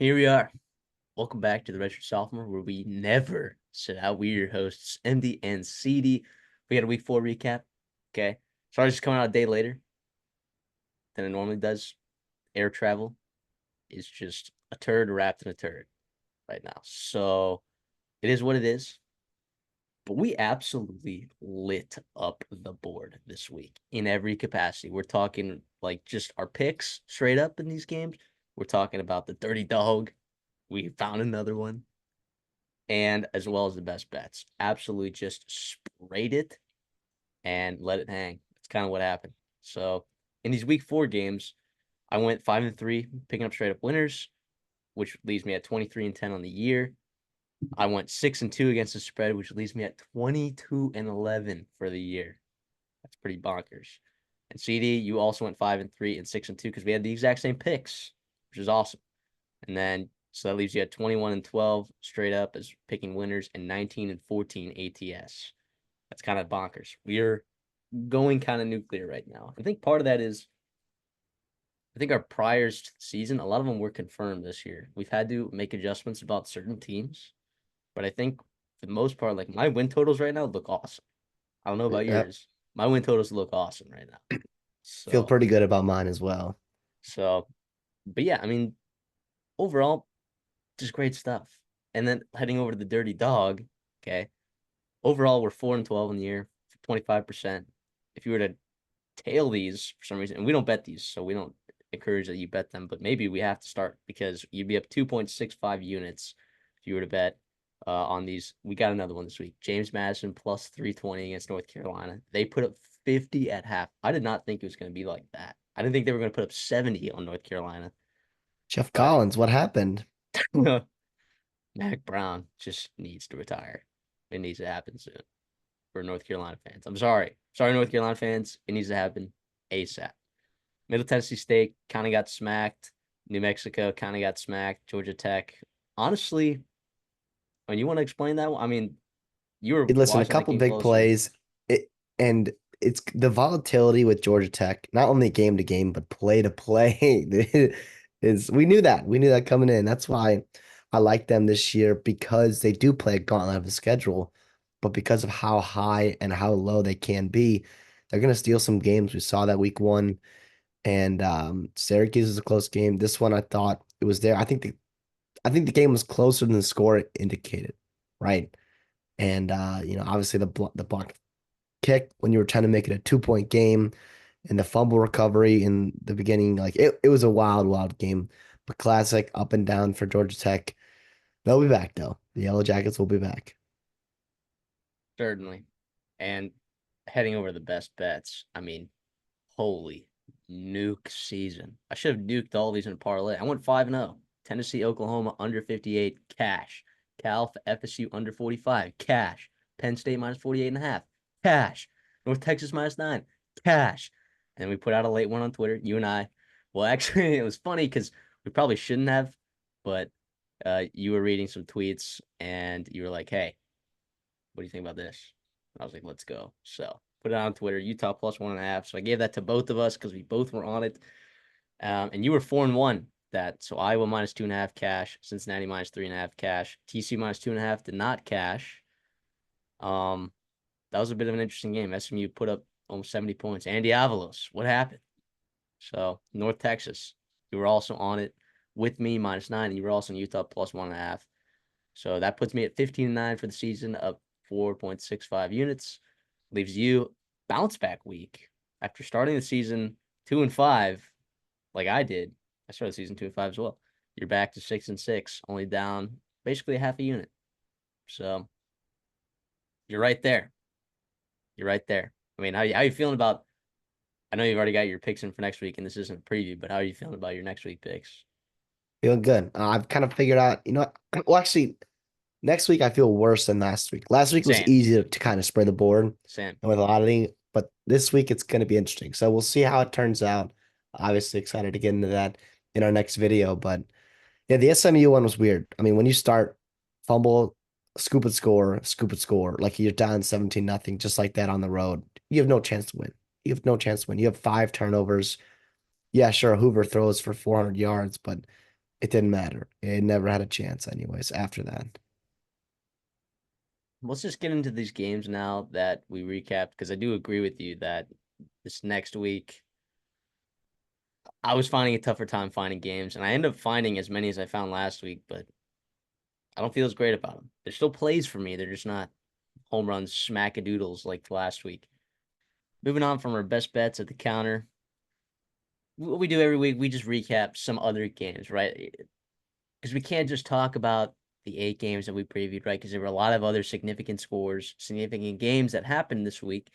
Here we are. Welcome back to the Redshirt Sophomore, where we never sit out. We're your hosts, MD and CD. We got a week 4 recap. Okay. Sorry, just coming out a day later than it normally does. Air travel is just a turd wrapped in a turd right now. So it is what it is. But we absolutely lit up the board this week in every capacity. We're talking like just our picks straight up in these games. We're talking about the dirty dog. We found another one. And as well as the best bets. Absolutely just sprayed it and let it hang. That's kind of what happened. So in these week 4 games, I went 5-3, picking up straight up winners, which leaves me at 23-10 on the year. I went 6-2 against the spread, which leaves me at 22-11 for the year. That's pretty bonkers. And CD, you also went 5-3 and 6-2 because we had the exact same picks, which is awesome. And then so that leaves you at 21-12 straight up as picking winners and 19-14 ATS. That's kind of bonkers. We're going kind of nuclear right now. I think part of that is I think our priors to the season, a lot of them were confirmed this year. We've had to make adjustments about certain teams, but I think for the most part, like my win totals right now look awesome. I don't know about Yep. yours. My win totals look awesome right now. Feel So, pretty good about mine as well. so, but yeah, I mean, overall, just great stuff. And then heading over to the Dirty Dog, okay. Overall, we're 4-12 in the year, 25%. If you were to tail these for some reason, and we don't bet these, so we don't encourage that you bet them, but maybe we have to start because you'd be up 2.65 units if you were to bet on these. We got another one this week. James Madison plus 320 against North Carolina. They put up 50 at half. I did not think it was going to be like that. I didn't think they were going to put up 70 on North Carolina, Jeff but Collins, what happened? Mac Brown just needs to retire. It needs to happen soon for North Carolina fans. I'm sorry. Sorry, North Carolina fans. It needs to happen ASAP. Middle Tennessee State kind of got smacked. New Mexico kind of got smacked. Georgia Tech. Honestly, when you want to explain that, I mean, you were Listen, a watching that couple game big closely. plays. And it's the volatility with Georgia Tech, not only game to game, but play to play. Is we knew that. We knew that coming in. That's why I like them this year because they do play a gauntlet of a schedule, but because of how high and how low they can be, they're gonna steal some games. We saw that week 1. And Syracuse is a close game. This one I thought it was there. I think the game was closer than the score indicated, right? And obviously the block kick when you were trying to make it a 2 point game and the fumble recovery in the beginning, like it was a wild, wild game. But classic up and down for Georgia Tech. They'll be back though. The Yellow Jackets will be back. Certainly. And heading over the best bets, I mean, holy nuke season. I should have nuked all these in a parlay. I went 5-0. Tennessee, Oklahoma under 58, cash. Cal for FSU under 45, cash. Penn State minus 48.5, cash. North Texas minus 9, cash. And we put out a late one on Twitter, you and I. Well, actually, it was funny because we probably shouldn't have, but you were reading some tweets and you were like, hey, what do you think about this? And I was like, let's go. So put it on Twitter, Utah plus 1.5. So I gave that to both of us because we both were on it. And you were 4-1 that. So Iowa minus 2.5 cash, Cincinnati minus 3.5 cash, TC minus 2.5 did not cash. Um, that was a bit of an interesting game. SMU put up almost 70 points. Andy Avalos, what happened? So North Texas, you were also on it with me minus 9, and you were also in Utah plus 1.5. So that puts me at 15-9 for the season, up 4.65 units. Leaves you bounce back week after starting the season 2-5, like I did. I started the season 2-5 as well. You're back to 6-6, only down basically a half a unit. So you're right there. You're right there. I mean, how you feeling about? I know you've already got your picks in for next week, and this isn't a preview, but how are you feeling about your next week picks? Feeling good. I've kind of figured out, well, actually, next week I feel worse than last week. Last week was Same, easy to kind of spread the board and same. with a lot of things, but this week it's going to be interesting. So we'll see how it turns out. Obviously excited to get into that in our next video, but yeah, the SMU one was weird. I mean, when you start fumble, scoop and score, like you're down 17-0, just like that on the road, you have no chance to win. You have no chance to win. You have 5 turnovers. Yeah, sure, Hoover throws for 400 yards, but It didn't matter. It never had a chance anyways after that. Let's just get into these games now that we recapped because I do agree with you that this next week I was finding a tougher time finding games, and I ended up finding as many as I found last week, but I don't feel as great about them. They're still plays for me. They're just not home runs, smackadoodles like last week. Moving on from our best bets at the counter. What we do every week, we just recap some other games, right? Because we can't just talk about the 8 games that we previewed, right? Because there were a lot of other significant scores, significant games that happened this week,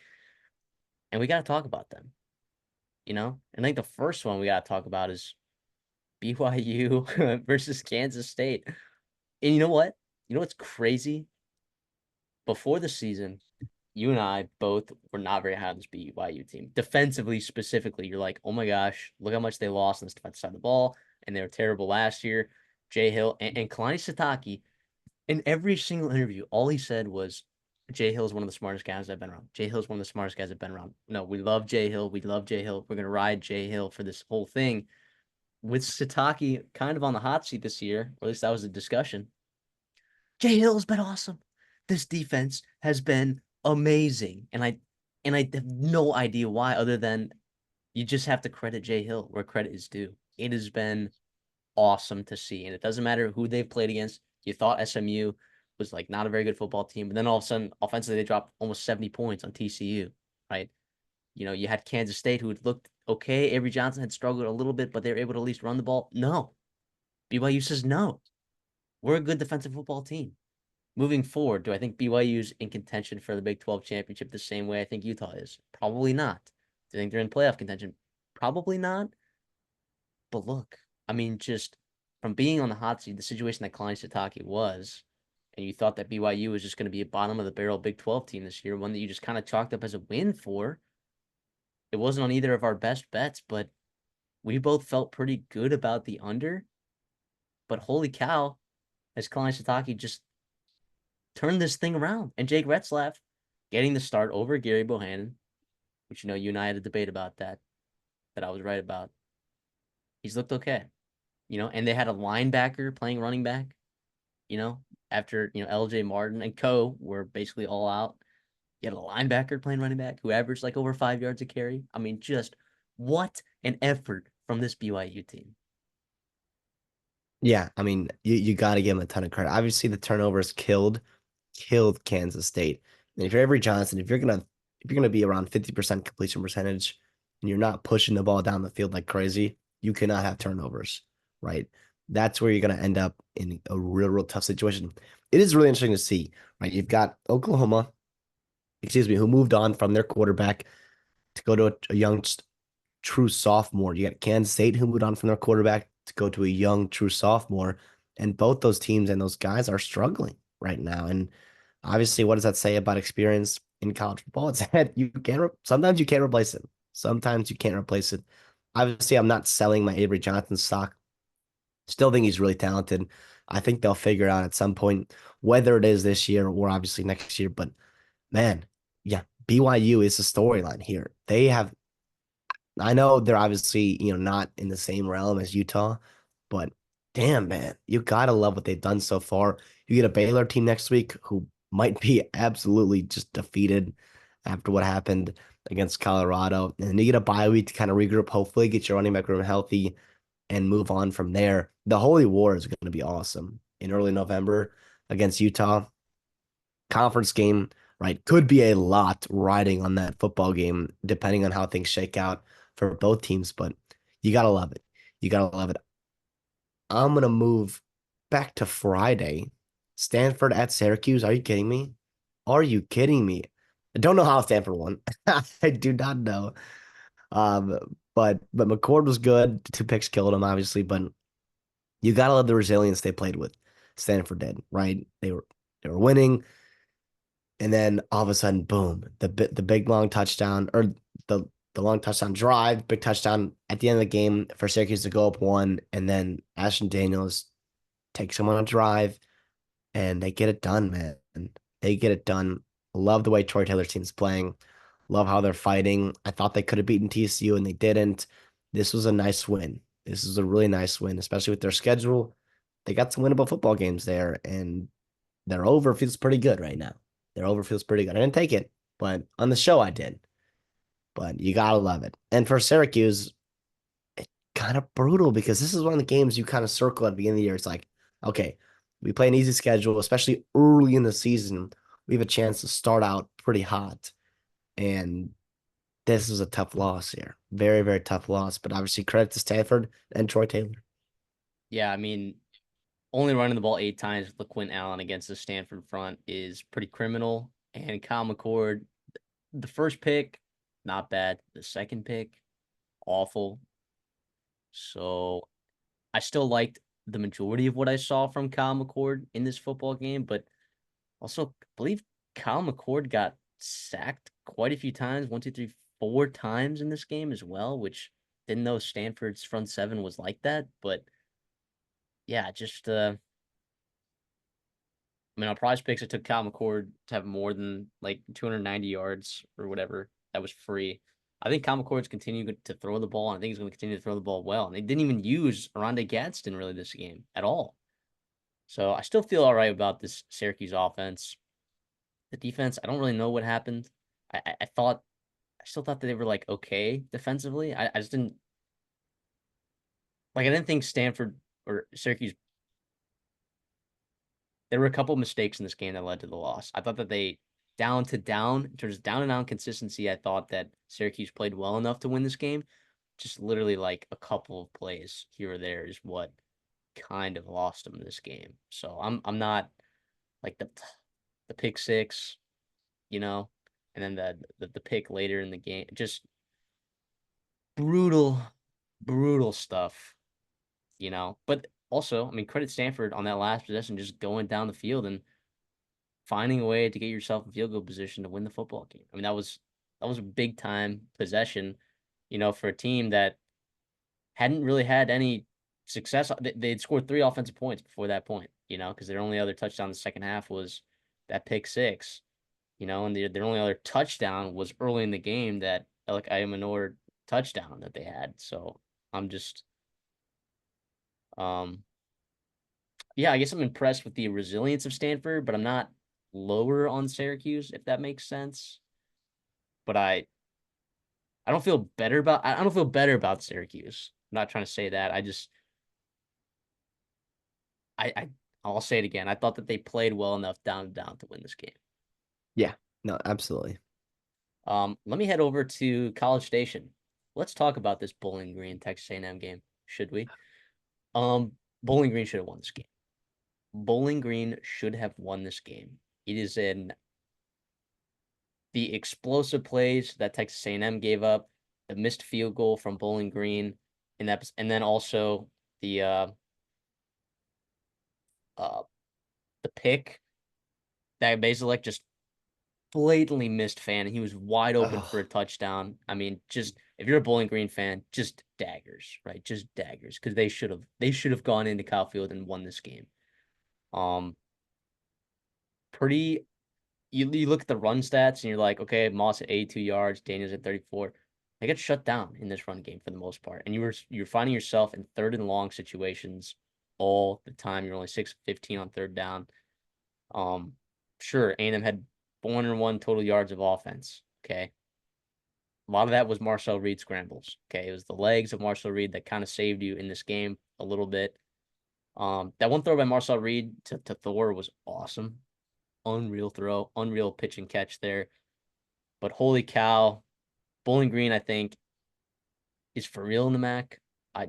and we got to talk about them, you know? And I think the first one we got to talk about is BYU versus Kansas State. And you know what? You know what's crazy? Before the season, you and I both were not very high on this BYU team. Defensively, specifically, you're like, oh my gosh, look how much they lost on this defensive side of the ball, and they were terrible last year. Jay Hill and Kalani Sitake, in every single interview, all he said was, Jay Hill is one of the smartest guys I've been around. Jay Hill is one of the smartest guys I've been around. No, we love Jay Hill. We love Jay Hill. We're going to ride Jay Hill for this whole thing. With Sitake kind of on the hot seat this year, or at least that was a discussion, Jay Hill has been awesome. This defense has been amazing. And I have no idea why, other than you just have to credit Jay Hill where credit is due. It has been awesome to see. And it doesn't matter who they've played against. You thought SMU was like not a very good football team, but then all of a sudden, offensively, they dropped almost 70 points on TCU, right? You know, you had Kansas State who had looked okay. Avery Johnson had struggled a little bit, but they were able to at least run the ball. No. BYU says no. We're a good defensive football team. Moving forward, do I think BYU's in contention for the Big 12 championship the same way I think Utah is? Probably not. Do I think they're in playoff contention? Probably not. But look, I mean, just from being on the hot seat, the situation that Kalani Sitake was, and you thought that BYU was just going to be a bottom of the barrel Big 12 team this year, one that you just kind of chalked up as a win for. It wasn't on either of our best bets, but we both felt pretty good about the under. But holy cow, has Kalani Sitake just turned this thing around? And Jake Retzlaff getting the start over Gary Bohannon, which you know you and I had a debate about that I was right about. He's looked okay, you know, and they had a linebacker playing running back, you know, after LJ Martin and Co were basically all out. You had a linebacker playing running back who averaged like over 5 yards a carry. I mean, just what an effort from this BYU team. Yeah, I mean, you got to give him a ton of credit. Obviously, the turnovers killed Kansas State. And if you're Avery Johnson, if you're gonna be around 50% completion percentage and you're not pushing the ball down the field like crazy, you cannot have turnovers, right? That's where you're gonna end up in a real tough situation. It is really interesting to see, right? You've got Oklahoma, excuse me, who moved on from their quarterback to go to a young true sophomore. You got Kansas State who moved on from their quarterback to go to a young true sophomore. And both those teams and those guys are struggling right now. And obviously, what does that say about experience in college football? It's that sometimes you can't replace it. Sometimes you can't replace it. Obviously, I'm not selling my Avery Johnson stock. Still think he's really talented. I think they'll figure out at some point whether it is this year or obviously next year. But man, yeah, BYU is the storyline here. I know they're obviously, not in the same realm as Utah, but damn, man, you gotta love what they've done so far. You get a Baylor team next week who might be absolutely just defeated after what happened against Colorado. And then you get a bye week to kind of regroup, hopefully get your running back room healthy and move on from there. The Holy War is going to be awesome in early November against Utah. Conference game, right? Could be a lot riding on that football game, depending on how things shake out for both teams, but you gotta love it. You gotta love it. I'm gonna move back to Friday. Stanford at Syracuse. Are you kidding me? Are you kidding me? I don't know how Stanford won. I do not know. But McCord was good. 2 picks killed him, obviously, but you gotta love the resilience they played with. Stanford did, right? They were winning. And then all of a sudden, boom, the big long touchdown or the the long touchdown drive, big touchdown at the end of the game for Syracuse to go up one, and then Ashton Daniels takes him on a drive, and they get it done, man. They get it done. Love the way Troy Taylor's team's playing. Love how they're fighting. I thought they could have beaten TCU and they didn't. This was a nice win. This is a really nice win, especially with their schedule. They got some winnable football games there, and their over feels pretty good right now. Their over feels pretty good. I didn't take it, but on the show I did. But you gotta love it. And for Syracuse, it's kind of brutal because this is one of the games you kind of circle at the beginning of the year. It's like, okay, we play an easy schedule, especially early in the season. We have a chance to start out pretty hot. And this is a tough loss here. Very, very tough loss. But obviously, credit to Stanford and Troy Taylor. Yeah, I mean, only running the ball 8 times with LaQuint Allen against the Stanford front is pretty criminal. And Kyle McCord, the first pick, not bad. The second pick, awful. So I still liked the majority of what I saw from Kyle McCord in this football game, but also I believe Kyle McCord got sacked quite a few times, one, two, three, 4 times in this game as well, which didn't know Stanford's front seven was like that. But yeah, just I mean, on Prize Picks, I took Kyle McCord to have more than like 290 yards or whatever. That was free. I think Kyle McCord's continuing to throw the ball, and I think he's going to continue to throw the ball well. And they didn't even use Aronde Gadsden really this game at all. So I still feel all right about this Syracuse offense. The defense, I don't really know what happened. I thought, I still thought that they were like okay defensively. I just didn't like. I didn't think Stanford or Syracuse. There were a couple mistakes in this game that led to the loss. I thought that they down to down, in terms of down and down consistency, I thought that Syracuse played well enough to win this game. Just literally like a couple of plays here or there is what kind of lost them this game. So I'm not like the pick six, you know, and then the pick later in the game. Just brutal, brutal stuff, you know. But also, I mean, credit Stanford on that last possession, just going down the field and finding a way to get yourself in field goal position to win the football game. I mean, that was a big time possession, you know, for a team that hadn't really had any success. They'd scored 3 offensive points before that point, you know, because their only other touchdown in the second half was that pick six, you know, and their only other touchdown was early in the game, that like Ayamanor touchdown that they had. So I'm just um yeah, I guess I'm impressed with the resilience of Stanford, but I'm not lower on Syracuse, if that makes sense. But I don't feel better about I don't feel better about Syracuse. I'm not trying to say that. I I'll say it again. I thought that they played well enough down and down to win this game. Yeah, no, absolutely. Let me head over to College Station. Let's talk about this Bowling Green Texas A&M game. Should we? Um, Bowling Green should have won this game. Bowling Green should have won this game. It is in the explosive plays that Texas A&M gave up, the missed field goal from Bowling Green, and then also the uh uh the pick that Basilek just blatantly missed fan, and he was wide open for a Oh, touchdown. I mean, just if you're a Bowling Green fan, just daggers, right? Just daggers, because they should have gone into Kyle Field and won this game. Um, pretty. You look at the run stats and you're like, okay, Moss at 82 yards, Daniels at 34. They get shut down in this run game for the most part, and you're finding yourself in third and long situations all the time. You're only 6 of 15 on third down. Um, sure, A&M had 401 total yards of offense. Okay, a lot of that was Marcel Reed scrambles. Okay, it was the legs of Marcel Reed that kind of saved you in this game a little bit. That one throw by Marcel Reed to Thor was awesome. Unreal throw, unreal pitch and catch there. But holy cow, Bowling Green, I think, is for real in the MAC.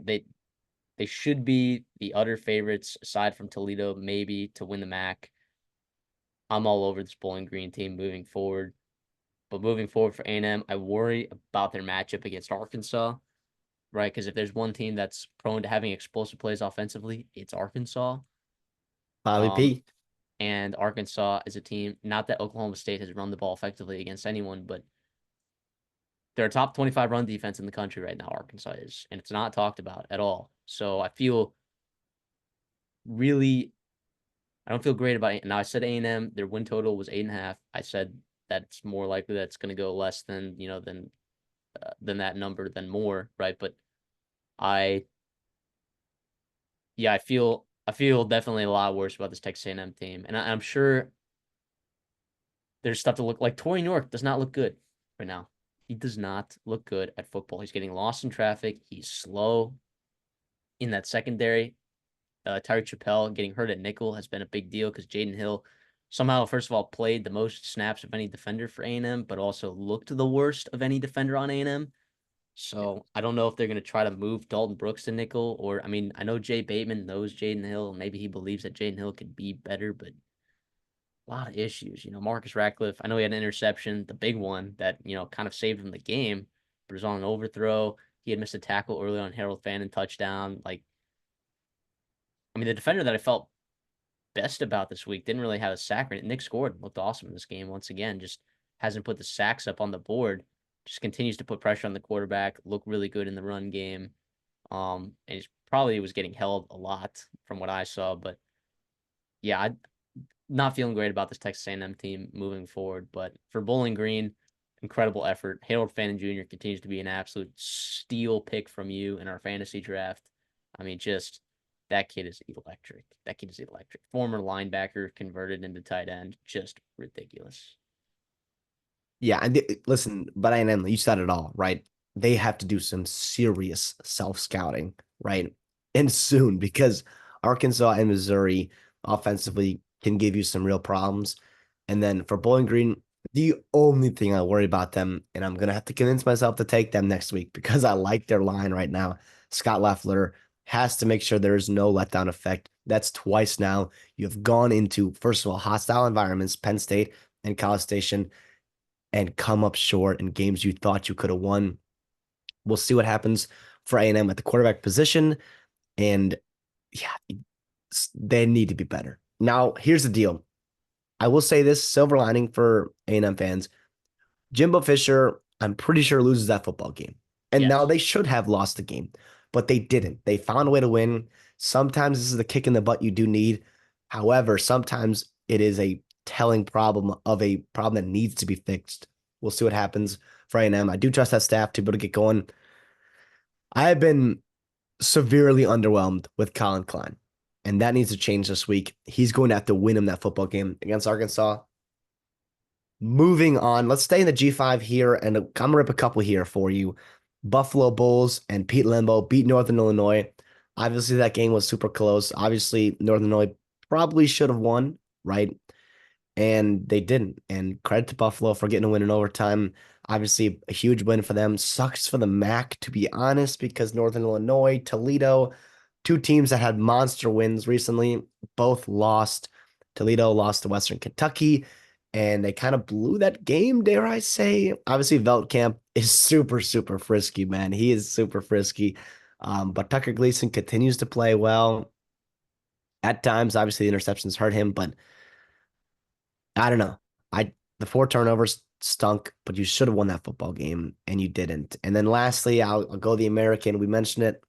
They should be the utter favorites aside from Toledo, maybe to win the MAC. I'm all over this Bowling Green team moving forward. But moving forward for A&M, I worry about their matchup against Arkansas, right? Because if there's one team that's prone to having explosive plays offensively, it's Arkansas. Bobby Um, P. and Arkansas is a team, not that Oklahoma State has run the ball effectively against anyone, but they're a top 25 run defense in the country right now, Arkansas is, and it's not talked about at all. So I feel really, I don't feel great about it. Now I said A&M, their win total was 8.5. I said that it's more likely that it's going to go less than, than that number, than more, right? But I yeah, I feel definitely a lot worse about this Texas A&M team, and I'm sure there's stuff to look like. Torrey York does not look good right now. He does not look good at football. He's getting lost in traffic. He's slow in that secondary. Tyreek Chappelle getting hurt at nickel has been a big deal because Jaden Hill somehow, first of all, played the most snaps of any defender for A&M, but also looked the worst of any defender on A&M. So I don't know if they're going to try to move Dalton Brooks to nickel, or I mean, I know Jay Bateman knows Jaden Hill. Maybe he believes that Jaden Hill could be better, but a lot of issues. Marcus Ratcliffe, I know he had an interception, the big one that, kind of saved him the game, but it was on an overthrow. He had missed a tackle early on Harold Fannin touchdown. Like, I mean, the defender that I felt best about this week didn't really have a sack. Nick Gordon looked awesome in this game once again. Just hasn't put the sacks up on the board. Just continues to put pressure on the quarterback. Look really good in the run game. And he's probably was getting held a lot from what I saw. But yeah, I'm not feeling great about this Texas A&M team moving forward. But for Bowling Green, incredible effort. Harold Fannin Jr. continues to be an absolute steal pick from you in our fantasy draft. I mean, just that kid is electric. That kid is electric. Former linebacker converted into tight end. Just ridiculous. Yeah, and listen, but A&M, you said it all, right? They have to do some serious self-scouting, right? And soon, because Arkansas and Missouri offensively can give you some real problems. And then for Bowling Green, the only thing I worry about them, and I'm gonna have to convince myself to take them next week because I like their line right now. Scott Leffler has to make sure there is no letdown effect. That's twice now. You have gone into, first of all, hostile environments, Penn State and College Station, and come up short in games you thought you could have won. We'll see what happens for A&M at the quarterback position. And yeah, they need to be better. Now, here's the deal. I will say this silver lining for A&M fans. Jimbo Fisher, I'm pretty sure loses that football game. And now Yes. they should have lost the game, but they didn't. They found a way to win. Sometimes this is the kick in the butt you do need. However, sometimes it is a telling problem of a problem that needs to be fixed. We'll see what happens for A&M. I do trust that staff to be able to get going. I have been severely underwhelmed with Colin Klein, and that needs to change this week. He's going to have to win him that football game against Arkansas. Moving on, let's stay in the G5 here, and I'm going to rip a couple here for you. Buffalo Bulls and Pete Lembo beat Northern Illinois. Obviously, that game was super close. Obviously, Northern Illinois probably should have won, right? And they didn't. And credit to Buffalo for getting a win in overtime. Obviously, a huge win for them. Sucks for the MAC, to be honest, because Northern Illinois, Toledo, two teams that had monster wins recently, both lost. Toledo lost to Western Kentucky, and they kind of blew that game, dare I say. Obviously, Veltkamp is super, super frisky, man. He is super frisky. But Tucker Gleason continues to play well. At times, obviously, the interceptions hurt him, but I don't know. The four turnovers stunk, but you should have won that football game, and you didn't. And then lastly, I'll go the American. We mentioned it.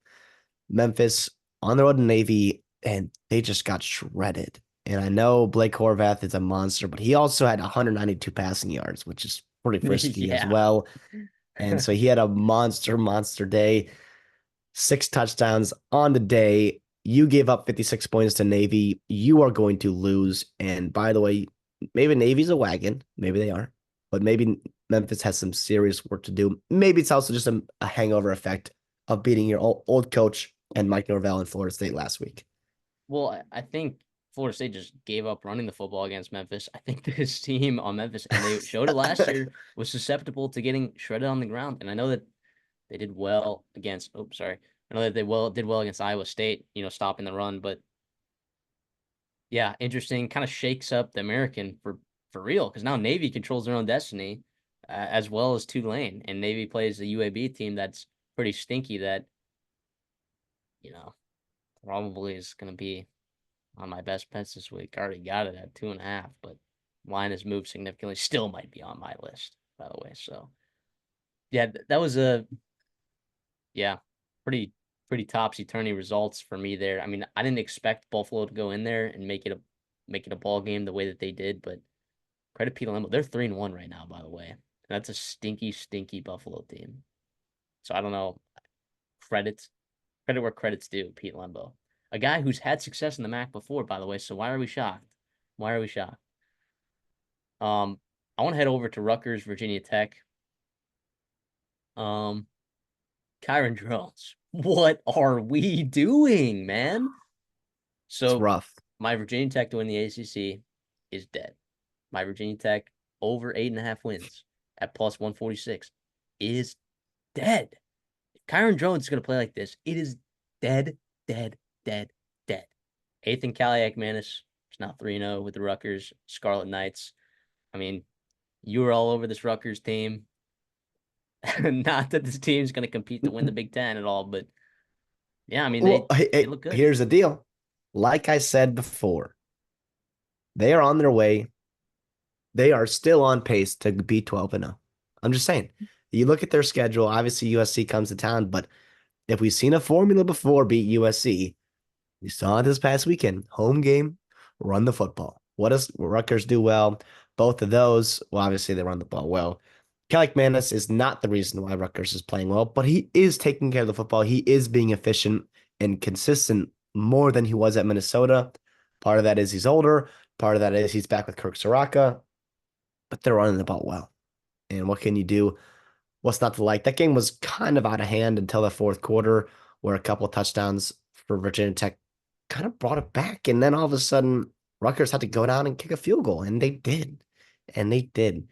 Memphis on the road to Navy, and they just got shredded. And I know Blake Horvath is a monster, but he also had 192 passing yards, which is pretty frisky as Yeah. well. And so he had a monster, monster day. 6 touchdowns on the day. You gave up 56 points to Navy. You are going to lose. And by the way, maybe Navy's a wagon. Maybe they are. But maybe Memphis has some serious work to do. Maybe it's also just a hangover effect of beating your old coach and Mike Norvell in Florida State last week. Well, I think Florida State just gave up running the football against Memphis. I think this team on Memphis, and they showed it last year, was susceptible to getting shredded on the ground. And I know that they did well against. Oh, sorry. I know that they did well against Iowa State. Stopping the run. But yeah, interesting. Kind of shakes up the American for real because now Navy controls their own destiny, as well as Tulane, and Navy plays the UAB team that's pretty stinky. That you know probably is going to be on my best bets this week. I already got it at 2.5, but line has moved significantly. Still might be on my list, by the way. So yeah, that was a yeah, pretty topsy turvy results for me there. I mean, I didn't expect Buffalo to go in there and make it a ball game the way that they did, but credit Pete Lembo. They're 3-1 right now, by the way. And that's a stinky, stinky Buffalo team. So I don't know. Credit where credit's due, Pete Lembo. A guy who's had success in the MAC before, by the way. So why are we shocked? Why are we shocked? I want to head over to Rutgers, Virginia Tech. Um, Kyron Drones. What are we doing, man? It's So rough. my Virginia Tech to win the ACC is dead. My Virginia Tech over 8.5 wins at plus 146 is dead. If Kyron Drones is going to play like this, it is dead, dead, dead, dead. Eighth in Cali Manis is now 3-0 with the Rutgers Scarlet Knights. I mean, you were all over this Rutgers team. Not that this team's going to compete to win the Big Ten at all, but yeah, I mean Well, they look good. here's the deal. Like I said before, they are on their way. They are still on pace to be 12-0. I'm just saying. You look at their schedule, obviously USC comes to town, but if we've seen a formula before beat USC, we saw it this past weekend. Home game, run the football. What does Rutgers do well? Both of those, well, obviously they run the ball well. Kelly Manis is not the reason why Rutgers is playing well, but he is taking care of the football. He is being efficient and consistent more than he was at Minnesota. Part of that is he's older. Part of that is he's back with Kirk Soraka, but they're running the ball well. And what can you do? What's not to like? That game was kind of out of hand until the fourth quarter, where a couple of touchdowns for Virginia Tech kind of brought it back. And then all of a sudden, Rutgers had to go down and kick a field goal, and they did. And they did.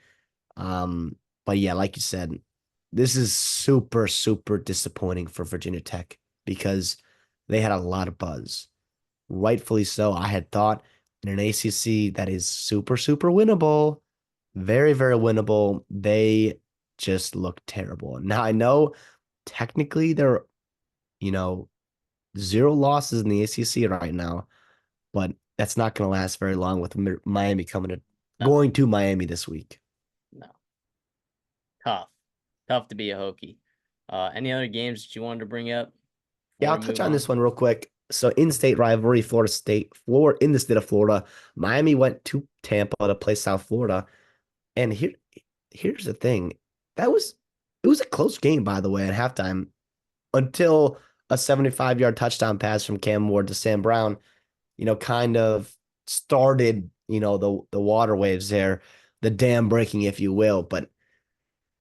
Um, but yeah, like you said, this is super, super disappointing for Virginia Tech because they had a lot of buzz. Rightfully so. I had thought in an ACC that is super, super winnable, very, very winnable. They just look terrible. Now I know technically they're, you know, zero losses in the ACC right now, but that's not going to last very long with Miami No, going to Miami this week. no, tough, tough to be a Hokie. Any other games that you wanted to bring up Yeah, before I'll we touch move on on? this one real quick. So in-state rivalry, Florida State, Florida in the state of Florida, Miami went to Tampa to play South Florida. And here's the thing. It was a close game, by the way, at halftime until a 75-yard touchdown pass from Cam Ward to Sam Brown, kind of started, the water waves there, the dam breaking, if you will. But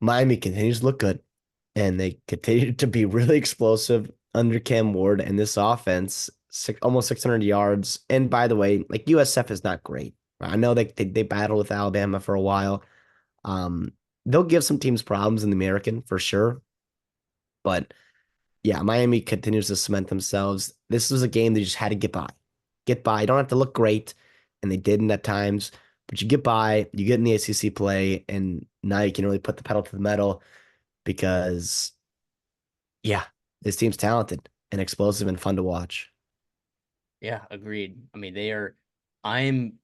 Miami continues to look good, and they continue to be really explosive under Cam Ward and this offense, almost 600 yards. And by the way, like USF is not great. I know they battled with Alabama for a while. Um, they'll give some teams problems in the American for sure, but yeah, Miami continues to cement themselves. This was a game they just had to get by. Get by. You don't have to look great, and they didn't at times, but you get by, you get in the ACC play, and now you can really put the pedal to the metal because, yeah, this team's talented and explosive and fun to watch. Yeah, agreed. I mean, they are. I'm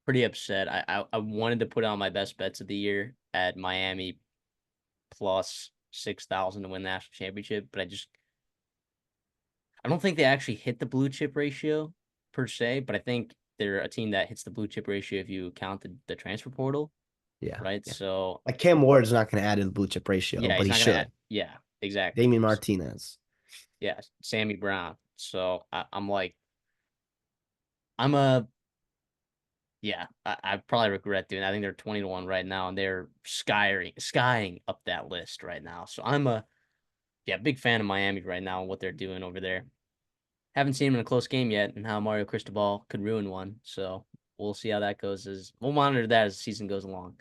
pretty upset. I wanted to put on my best bets of the year at Miami plus 6,000 to win the national championship, but I don't think they actually hit the blue chip ratio per se, but I think they're a team that hits the blue chip ratio if you count the transfer portal, Yeah, right? yeah. So Like Cam Ward's not going to add to the blue chip ratio, yeah, but he's he not gonna add. should. Yeah, exactly. Damian Martinez. Yeah, Sammy Brown. So I'm like, I'm a yeah. I probably regret doing that. I think they're 20-1 right now, and they're skying up that list right now. So I'm a big fan of Miami right now and what they're doing over there. Haven't seen him in a close game yet, and how Mario Cristobal could ruin one. So we'll see how that goes. As we'll monitor that as the season goes along.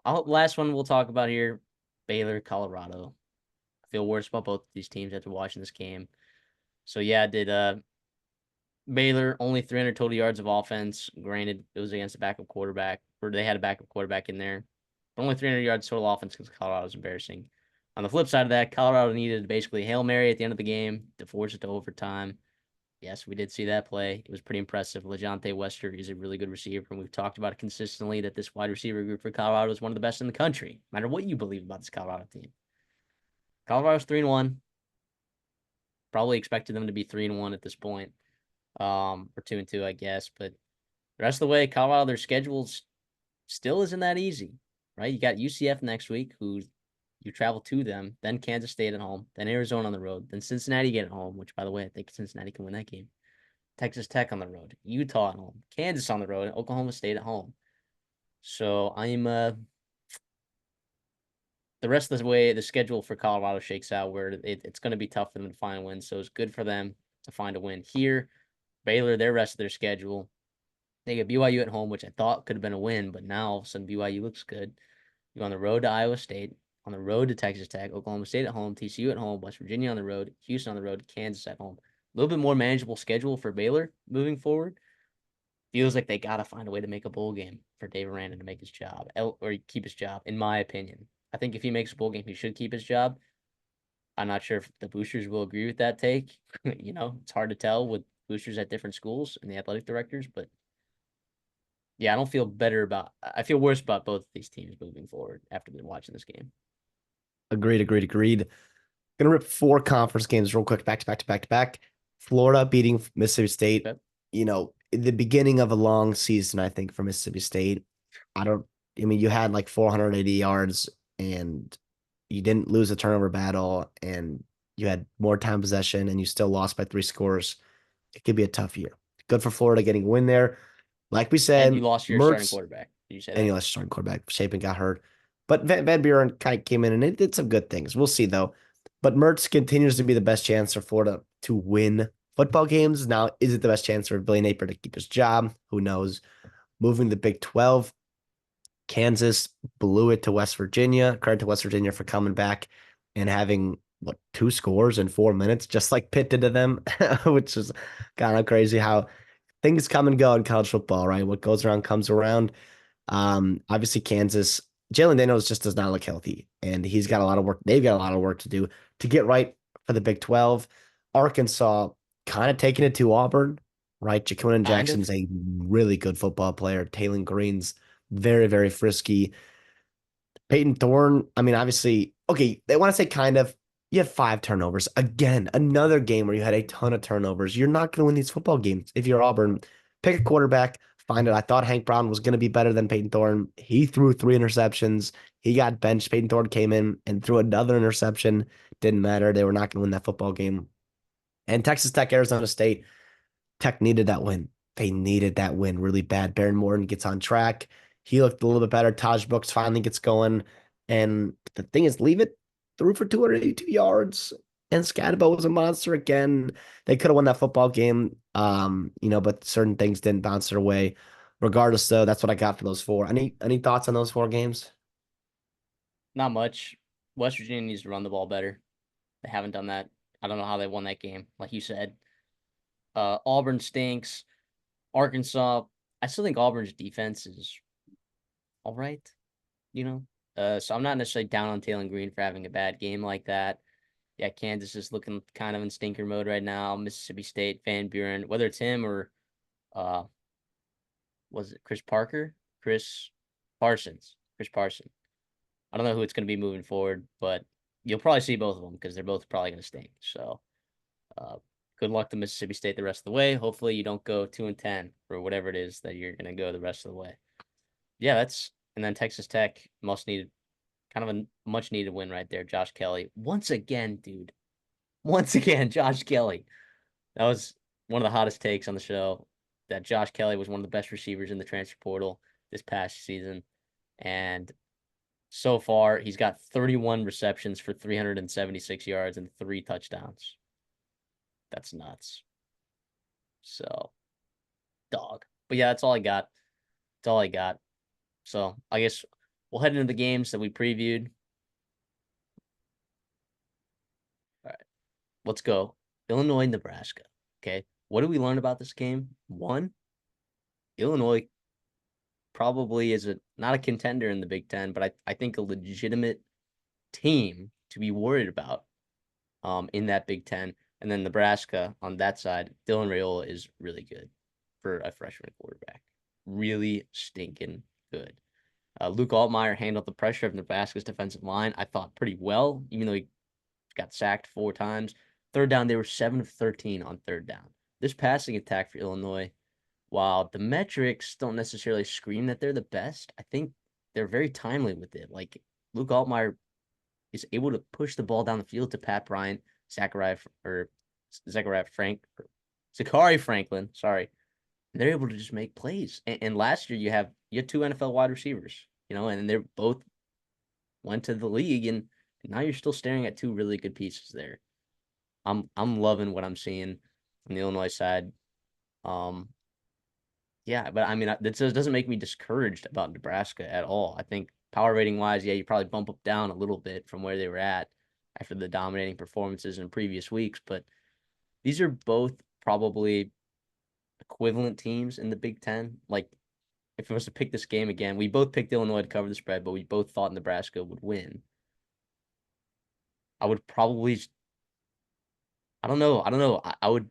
Last one we'll talk about here: Baylor, Colorado. I feel worse about both these teams after watching this game. So yeah, did Baylor only 300 total yards of offense. Granted, it was against a backup quarterback, or they had a backup quarterback in there. But only 300 yards total offense because Colorado was embarrassing. On the flip side of that, Colorado needed basically Hail Mary at the end of the game to force it to overtime. Yes, we did see that play. It was pretty impressive. LeJontay Wester is a really good receiver, and we've talked about it consistently that this wide receiver group for Colorado is one of the best in the country, no matter what you believe about this Colorado team. Colorado's 3-1. Probably expected them to be 3-1 at this point, or 2-2, I guess. But the rest of the way, Colorado, their schedules still isn't that easy, right? You got UCF next week, who you travel to them, then Kansas State at home, then Arizona on the road, then Cincinnati get at home, which, by the way, I think Cincinnati can win that game. Texas Tech on the road, Utah at home, Kansas on the road, and Oklahoma State at home. So I'm the rest of the way the schedule for Colorado shakes out, where it's going to be tough for them to find wins. So it's good for them to find a win here. Baylor, their rest of their schedule, they get BYU at home, which I thought could have been a win, but now all of a sudden BYU looks good. You go on the road to Iowa State, on the road to Texas Tech, Oklahoma State at home, TCU at home, West Virginia on the road, Houston on the road, Kansas at home. A little bit more manageable schedule for Baylor moving forward. Feels like they got to find a way to make a bowl game for Dave Aranda to make his job or keep his job, in my opinion. I think if he makes a bowl game, he should keep his job. I'm not sure if the boosters will agree with that take. It's hard to tell with boosters at different schools and the athletic directors, but yeah, I feel worse about both of these teams moving forward after watching this game. Agreed. Gonna rip four conference games real quick, back to back to back to back. Florida beating Mississippi State. Okay. In the beginning of a long season, I think, for Mississippi State. You had like 480 yards and you didn't lose a turnover battle and you had more time possession and you still lost by 3 scores. It could be a tough year. Good for Florida getting a win there. Like we And you said, lost your starting Mertz quarterback. Did you say and that? you lost your starting quarterback. Shapen got hurt. But Van Buren kind of came in and it did some good things. We'll see though. But Mertz continues to be the best chance for Florida to win football games. Now, is it the best chance for Billy Napier to keep his job? Who knows? Moving to the Big 12, Kansas blew it to West Virginia. Credit to West Virginia for coming back and having 2 scores in 4 minutes, just like Pitt did to them, which is kind of crazy how things come and go in college football, right? What goes around comes around. Obviously Kansas, Jalen Daniels just does not look healthy, and he's got a lot of work. They've got a lot of work to do to get right for the Big 12. Arkansas kind of taking it to Auburn, right? Jaquan Kind Jackson's of. a really good football player. Taylon Green's very, very frisky. Peyton Thorne, I mean, obviously, okay, they want to say kind of. You had 5 turnovers. Again, another game where you had a ton of turnovers. You're not going to win these football games if you're Auburn. Pick a quarterback, find it. I thought Hank Brown was going to be better than Peyton Thorne. He threw 3 interceptions. He got benched. Peyton Thorne came in and threw another interception. Didn't matter. They were not going to win that football game. And Texas Tech, Arizona State, Tech needed that win. They needed that win really bad. Baron Morton gets on track. He looked a little bit better. Taj Brooks finally gets going. And the thing is, leave it threw for 282 yards. And Scadabo was a monster again. They could have won that football game, but certain things didn't bounce their way. Regardless, though, that's what I got for those four. Any thoughts on those 4 games? Not much. West Virginia needs to run the ball better. They haven't done that. I don't know how they won that game. Like you said, Auburn stinks. Arkansas, I still think Auburn's defense is all right. So I'm not necessarily down on Taylor Green for having a bad game like that. Yeah, Kansas is looking kind of in stinker mode right now. Mississippi State, Van Buren, whether it's him or uh was it Chris Parker? Chris Parsons. Chris Parson. I don't know who it's going to be moving forward, but you'll probably see both of them because they're both probably going to stink. So, uh, good luck to Mississippi State the rest of the way. Hopefully, you don't go 2-10 or whatever it is that you're going to go the rest of the way. Yeah, and then Texas Tech kind of a much needed win right there. Josh Kelly once again, dude. Once again, Josh Kelly. That was one of the hottest takes on the show. That Josh Kelly was one of the best receivers in the transfer portal this past season, and so far, he's got 31 receptions for 376 yards and 3 touchdowns. That's nuts. So, dog. But yeah, that's all I got. That's all I got. So, I guess we'll head into the games that we previewed. All right, let's go. Illinois, Nebraska. Okay. What did we learn about this game? One, Illinois probably is not a contender in the Big Ten, but I think a legitimate team to be worried about in that Big Ten. And then Nebraska on that side, Dylan Raiola is really good for a freshman quarterback. Really stinking good. Luke Altmaier handled the pressure of Nebraska's defensive line, I thought, pretty well, even though he got sacked 4 times. Third down, they were 7 of 13 on third down. This passing attack for Illinois, while the metrics don't necessarily scream that they're the best, I think they're very timely with it. Like Luke Altmaier is able to push the ball down the field to Pat Bryant, Zachariah Frank, Zachary Franklin, sorry. They're able to just make plays. And last year you had two NFL wide receivers, and they're both went to the league, and now you're still staring at two really good pieces there. I'm loving what I'm seeing from the Illinois side. Um, yeah, but I mean that doesn't make me discouraged about Nebraska at all. I think power rating wise, yeah, you probably bump up down a little bit from where they were at after the dominating performances in previous weeks, but these are both probably equivalent teams in the Big Ten. Like if it was to pick this game again, we both picked Illinois to cover the spread, but we both thought Nebraska would win. I would probably, I don't know, I would.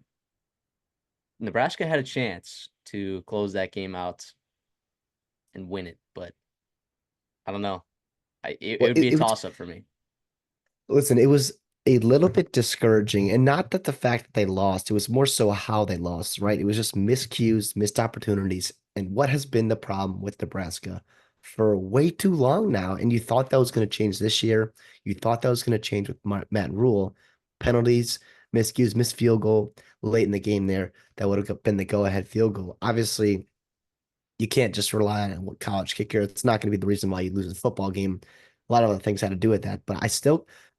Nebraska had a chance to close that game out and win it, but I don't know. It Well, would be a it was toss up for me. Listen, it was a little bit discouraging, and not that the fact that they lost, it was more so how they lost, right? It was just miscues, missed opportunities, and what has been the problem with Nebraska for way too long now. And you thought that was going to change this year. You thought that was going to change with Matt Rule. Penalties, miscues, missed field goal late in the game there. That would have been the go-ahead field goal. Obviously, you can't just rely on a college kicker. It's not going to be the reason why you lose a football game. A lot of other things had to do with that, but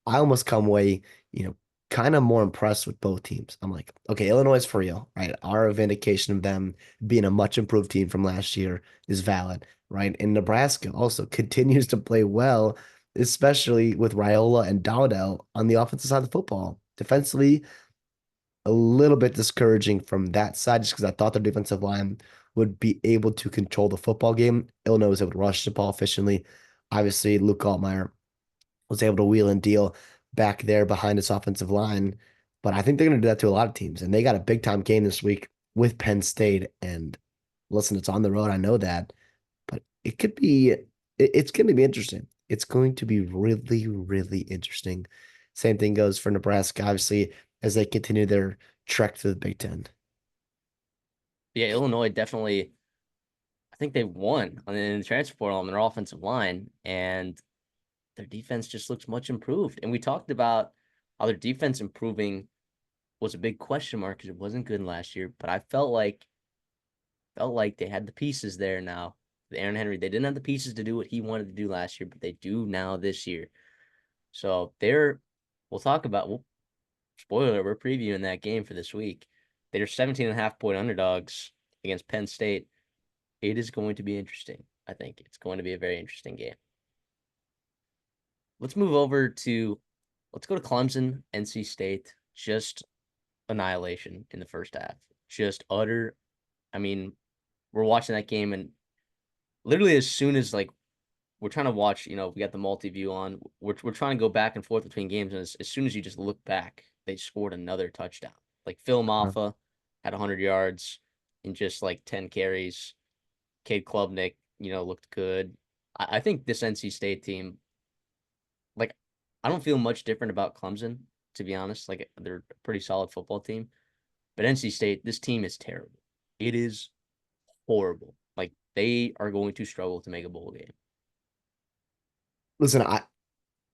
I almost come away, you know, kind of more impressed with both teams. I'm like, okay, Illinois is for real, right? Our vindication of them being a much improved team from last year is valid, right? And Nebraska also continues to play well, especially with Raiola and Dowdell on the offensive side of the football. Defensively, a little bit discouraging from that side just because I thought their defensive line would be able to control the football game. Illinois was able to rush the ball efficiently. Obviously, Luke Altmaier was able to wheel and deal back there behind his offensive line. But I think they're going to do that to a lot of teams. And they got a big time game this week with Penn State. And listen, it's on the road. I know that. But it's going to be interesting. It's going to be really, really interesting. Same thing goes for Nebraska, obviously, as they continue their trek to the Big Ten. Yeah, Illinois definitely. I think they won in the transfer portal on their offensive line, and their defense just looks much improved. And we talked about how their defense improving was a big question mark because it wasn't good last year. But I felt like they had the pieces there now. The Aaron Henry, they didn't have the pieces to do what he wanted to do last year, but they do now this year. So we'll talk about, spoiler, we're previewing that game for this week. They're 17.5 point underdogs against Penn State. It is going to be interesting. I think it's going to be a very interesting game. Let's move over let's go to Clemson, NC State. Just annihilation in the first half. Just utter. I mean, we're watching that game, and literally as soon as like we're trying to watch, we got the multi-view on. We're trying to go back and forth between games, and as soon as you just look back, they scored another touchdown. Like Phil Uh, Maffa had 100 yards in just like 10 carries. Cade Klubnik, looked good. I think this NC State team, like, I don't feel much different about Clemson, to be honest. Like, they're a pretty solid football team. But NC State, this team is terrible. It is horrible. Like, they are going to struggle to make a bowl game. Listen,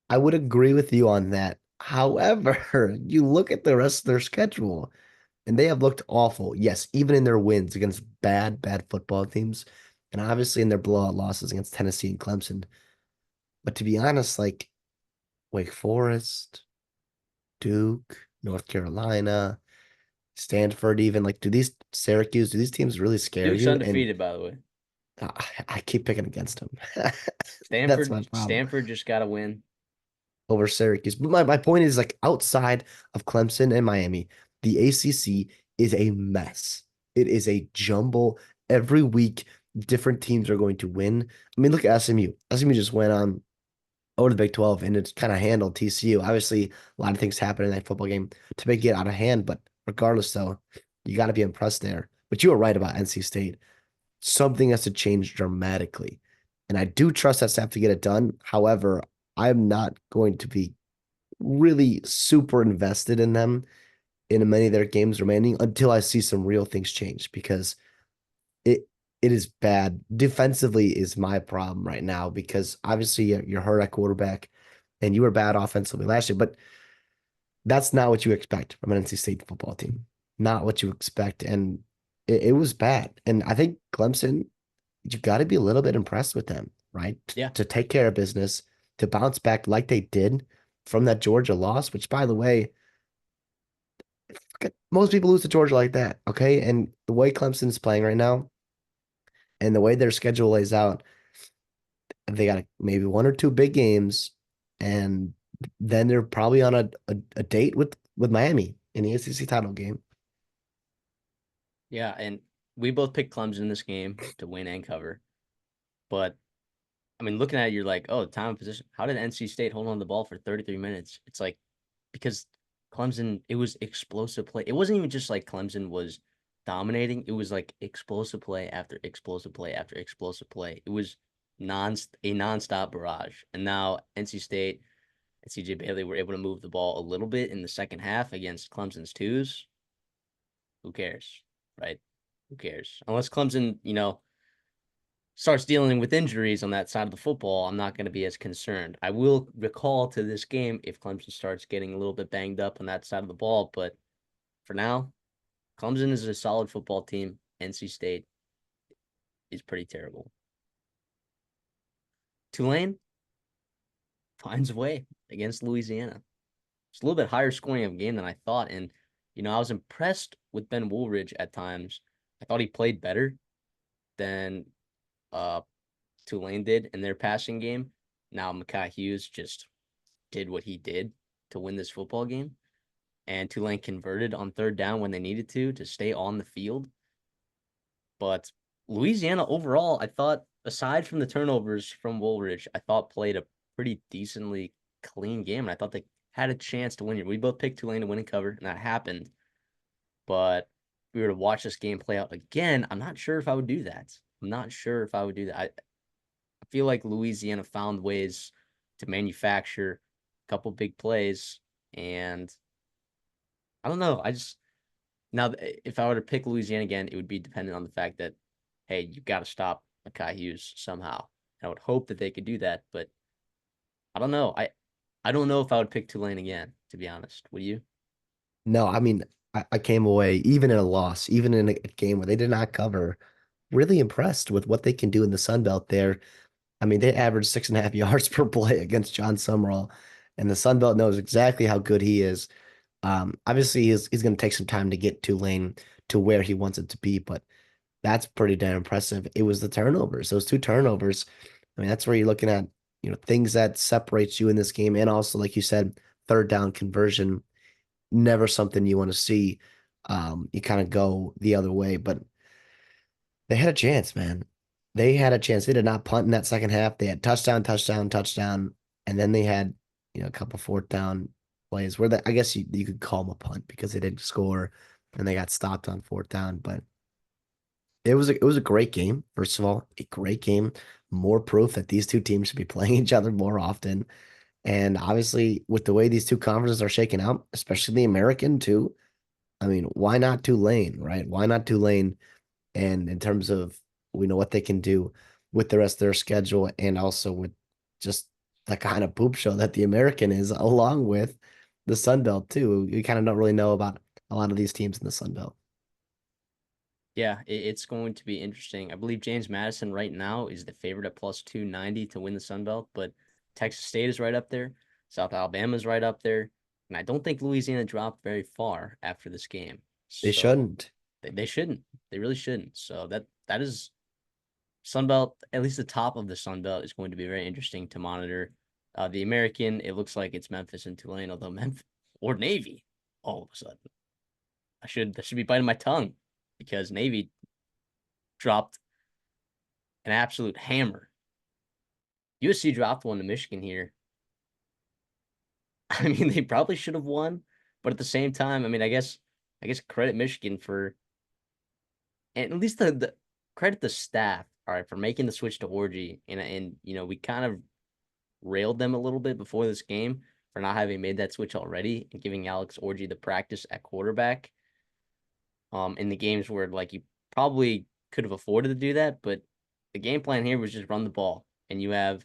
I would agree with you on that. However, you look at the rest of their schedule, and they have looked awful. Yes, even in their wins against bad football teams, and obviously in their blowout losses against Tennessee and Clemson. But to be honest, like Wake Forest, Duke, North Carolina, Stanford, even like do these teams really scare Duke's you? And undefeated, by the way. I keep picking against them. That's Stanford, my problem Stanford just got to win. over Syracuse. But my point is like outside of Clemson and Miami, the ACC is a mess. It is a jumble. Every week, different teams are going to win. I mean, look at SMU. SMU just went on over the Big 12 and it's kind of handled TCU. Obviously, a lot of things happen in that football game to make it out of hand, but regardless, though, you got to be impressed there. But you were right about NC State. Something has to change dramatically. And I do trust that staff to get it done. However, I'm not going to be really super invested in them in many of their games remaining until I see some real things change because it it is bad. Defensively is my problem right now because obviously you're hurt at quarterback and you were bad offensively last year, but that's not what you expect from an NC State football team. not what you expect. And it was bad. And I think Clemson, you got to be a little bit impressed with them, right? Yeah. To take care of business, to bounce back like they did from that Georgia loss, which, by the way, most people lose to Georgia like that. Okay. And the way Clemson's playing right now and the way their schedule lays out, they got maybe one or two big games, and then they're probably on a date with Miami in the ACC title game. Yeah. And we both picked Clemson in this game to win and cover. But I mean, looking at it, you're like, oh, time of position. How did NC State hold on the ball for 33 minutes? It's like because Clemson, it was explosive play. It wasn't even just like Clemson was dominating. It was like explosive play after explosive play after explosive play. It was a nonstop barrage. And now NC State and CJ Bailey were able to move the ball a little bit in the second half against Clemson's twos. Who cares, right? Who cares? Unless Clemson, starts dealing with injuries on that side of the football, I'm not going to be as concerned. I will recall to this game if Clemson starts getting a little bit banged up on that side of the ball, but for now, Clemson is a solid football team. NC State is pretty terrible. Tulane finds a way against Louisiana. It's a little bit higher scoring of a game than I thought, and I was impressed with Ben Woolridge at times. I thought he played better than uh Tulane did in their passing game. Now Mekhi Hughes just did what he did to win this football game. And Tulane converted on third down when they needed to stay on the field. But Louisiana overall, I thought, aside from the turnovers from Woolridge, I thought played a pretty decently clean game. And I thought they had a chance to win it. We both picked Tulane to win and cover, and that happened. But if we were to watch this game play out again, I'm not sure if I would do that. I'm not sure if I would do that. I feel like Louisiana found ways to manufacture a couple big plays, and I don't know. I just now if I were to pick Louisiana again, it would be dependent on the fact that hey, you got to stop Mekhi Hughes somehow. I would hope that they could do that, but I don't know. I don't know if I would pick Tulane again, to be honest. Would you? No, I mean, I came away even in a loss, even in a game where they did not cover, really impressed with what they can do in the Sun Belt there. I mean, they averaged 6.5 yards per play against John Summerall, and the Sun Belt knows exactly how good he is. Obviously, he's going to take some time to get Tulane to where he wants it to be, but that's pretty damn impressive. It was the turnovers, those two turnovers. I mean, that's where you're looking at, things that separates you in this game, and also, like you said, third down conversion. Never something you want to see. You kind of go the other way, but they had a chance, man. They had a chance. They did not punt in that second half. They had touchdown, touchdown, touchdown, and then they had, a couple fourth down plays where I guess you could call them a punt because they didn't score and they got stopped on fourth down. But it was a great game. First of all, a great game. More proof that these two teams should be playing each other more often. And obviously, with the way these two conferences are shaking out, especially the American too, I mean, why not Tulane, right? Why not Tulane? And in terms of we know what they can do with the rest of their schedule and also with just the kind of poop show that the American is, along with the Sun Belt too. You kind of don't really know about a lot of these teams in the Sun Belt. Yeah, it's going to be interesting. I believe James Madison right now is the favorite at plus 290 to win the Sun Belt, but Texas State is right up there. South Alabama is right up there. And I don't think Louisiana dropped very far after this game. They So shouldn't. they shouldn't. They really shouldn't. So that is Sun Belt, at least the top of the Sun Belt is going to be very interesting to monitor. The American, it looks like it's Memphis and Tulane, although Memphis or Navy, all of a sudden. That should be biting my tongue because Navy dropped an absolute hammer. USC dropped one to Michigan here. I mean, they probably should have won, but at the same time, I mean, I guess credit Michigan for and at least the credit the staff, all right, for making the switch to Orgy. And we kind of railed them a little bit before this game for not having made that switch already and giving Alex Orgy the practice at quarterback. In the games where like you probably could have afforded to do that, but the game plan here was just run the ball, and you have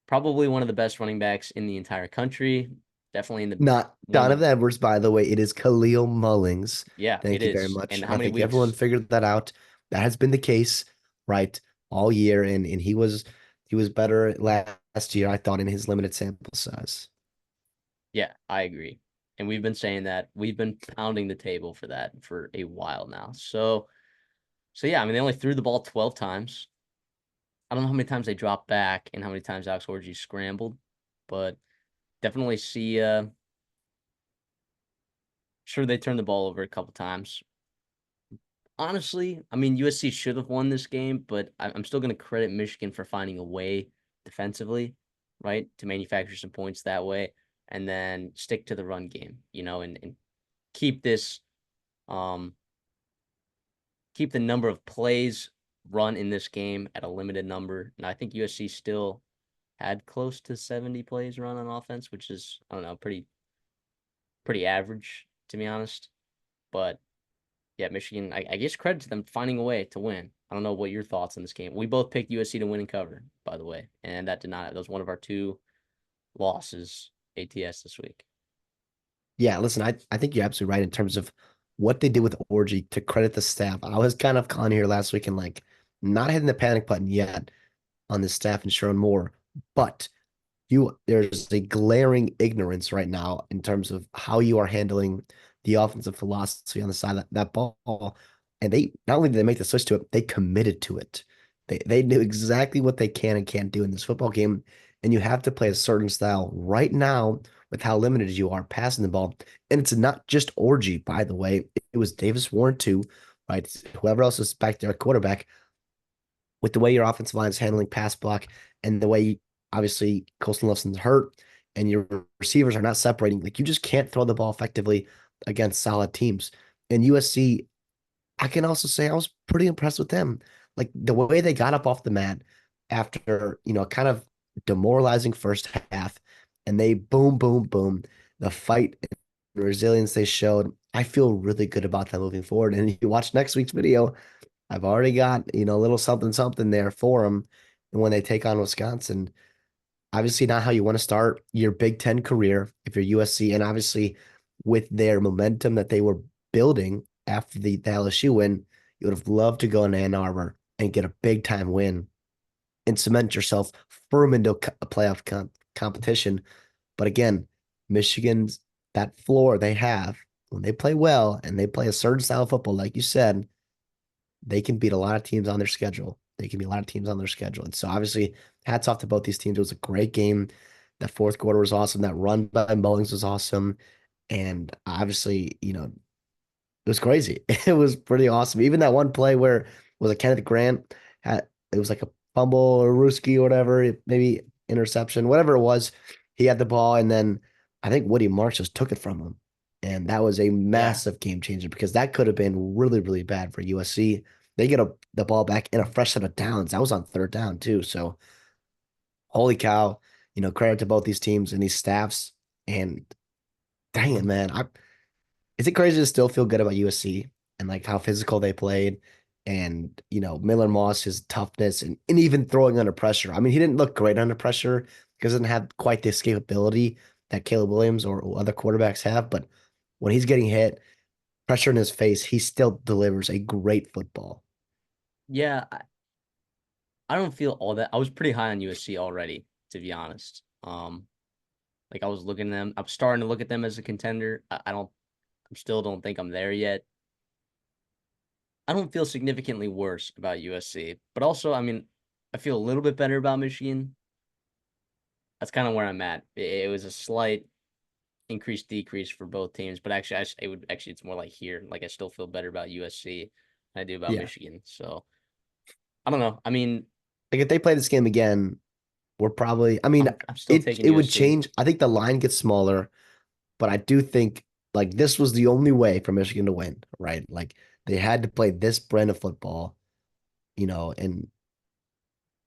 probably one of the best running backs in the entire country. Definitely in the Not one of the Donovan Edwards, by the way. It is Khalil Mullings. yeah, it Thank you very is. much. And how I many think everyone weeks? figured that out. That has been the case, right, all year, and he was better last year, I thought, in his limited sample size. Yeah, I agree. And we've been saying that. We've been pounding the table for that for a while now. So yeah, I mean they only threw the ball 12 times. I don't know how many times they dropped back and how many times Alex Orji scrambled, but definitely see sure they turned the ball over a couple times. Honestly, I mean USC should have won this game, but I'm still going to credit Michigan for finding a way defensively, right, to manufacture some points that way, and then stick to the run game, and keep this um keep the number of plays run in this game at a limited number. And I think USC still had close to 70 plays run on offense, which is I don't know, pretty average to be honest. But yeah, Michigan, I guess credit to them finding a way to win. I don't know what your thoughts on this game. We both picked USC to win and cover, by the way, and that was one of our two losses ATS this week. Yeah, listen, I think you're absolutely right in terms of what they did with Orgy to credit the staff. I was kind of calling here last week and like not hitting the panic button yet on the staff and Sharon Moore, but there's a glaring ignorance right now in terms of how you are handling the offensive philosophy on the side of that ball. And they not only did they make the switch to it, they committed to it. They knew exactly what they can and can't do in this football game. And you have to play a certain style right now with how limited you are passing the ball. And it's not just Orgy, by the way. It was Davis Warren too, right? Whoever else is back there at quarterback with the way your offensive line is handling pass block and the way obviously Colston Lovesen's hurt and your receivers are not separating, like you just can't throw the ball effectively against solid teams. And USC, I can also say I was pretty impressed with them. Like the way they got up off the mat after, kind of demoralizing first half and they boom, boom, boom, the fight and resilience they showed. I feel really good about them moving forward. And you watch next week's video, I've already got, a little something something there for them. And when they take on Wisconsin, obviously not how you want to start your Big Ten career if you're USC. And obviously with their momentum that they were building after the LSU win, you would have loved to go in Ann Arbor and get a big time win and cement yourself firm into a playoff competition. But again, Michigan's that floor they have when they play well and they play a certain style of football, like you said, they can beat a lot of teams on their schedule. They can beat a lot of teams on their schedule. And so obviously, hats off to both these teams. It was a great game. That fourth quarter was awesome. That run by Mullings was awesome. And obviously, it was crazy. It was pretty awesome. Even that one play where was a Kenneth Grant had it was like a fumble or Ruski or whatever, maybe interception, whatever it was. He had the ball, and then I think Woody Marks just took it from him. And that was a Yeah. massive game changer because that could have been really, really bad for USC. They get the ball back in a fresh set of downs. That was on third down too. So holy cow, credit to both these teams and these staffs. And dang it, man. Is it crazy to still feel good about USC and like how physical they played and Miller Moss, his toughness and even throwing under pressure. I mean, he didn't look great under pressure because he doesn't have quite the escapability that Caleb Williams or other quarterbacks have, but when he's getting hit, pressure in his face, he still delivers a great football. Yeah, I don't feel all that. I was pretty high on USC already, to be honest. Like I was looking at them, I'm starting to look at them as a contender. I still don't think I'm there yet. I don't feel significantly worse about USC, but also, I mean, I feel a little bit better about Michigan. That's kind of where I'm at. It was a slight increase decrease for both teams, but actually, it's more like here. Like I still feel better about USC than I do about Yeah. Michigan. So I don't know. I mean, Like if they play this game again, we're probably, I mean, I'm still it taking it would USC. change. I think the line gets smaller, but I do think like this was the only way for Michigan to win, right? Like they had to play this brand of football, and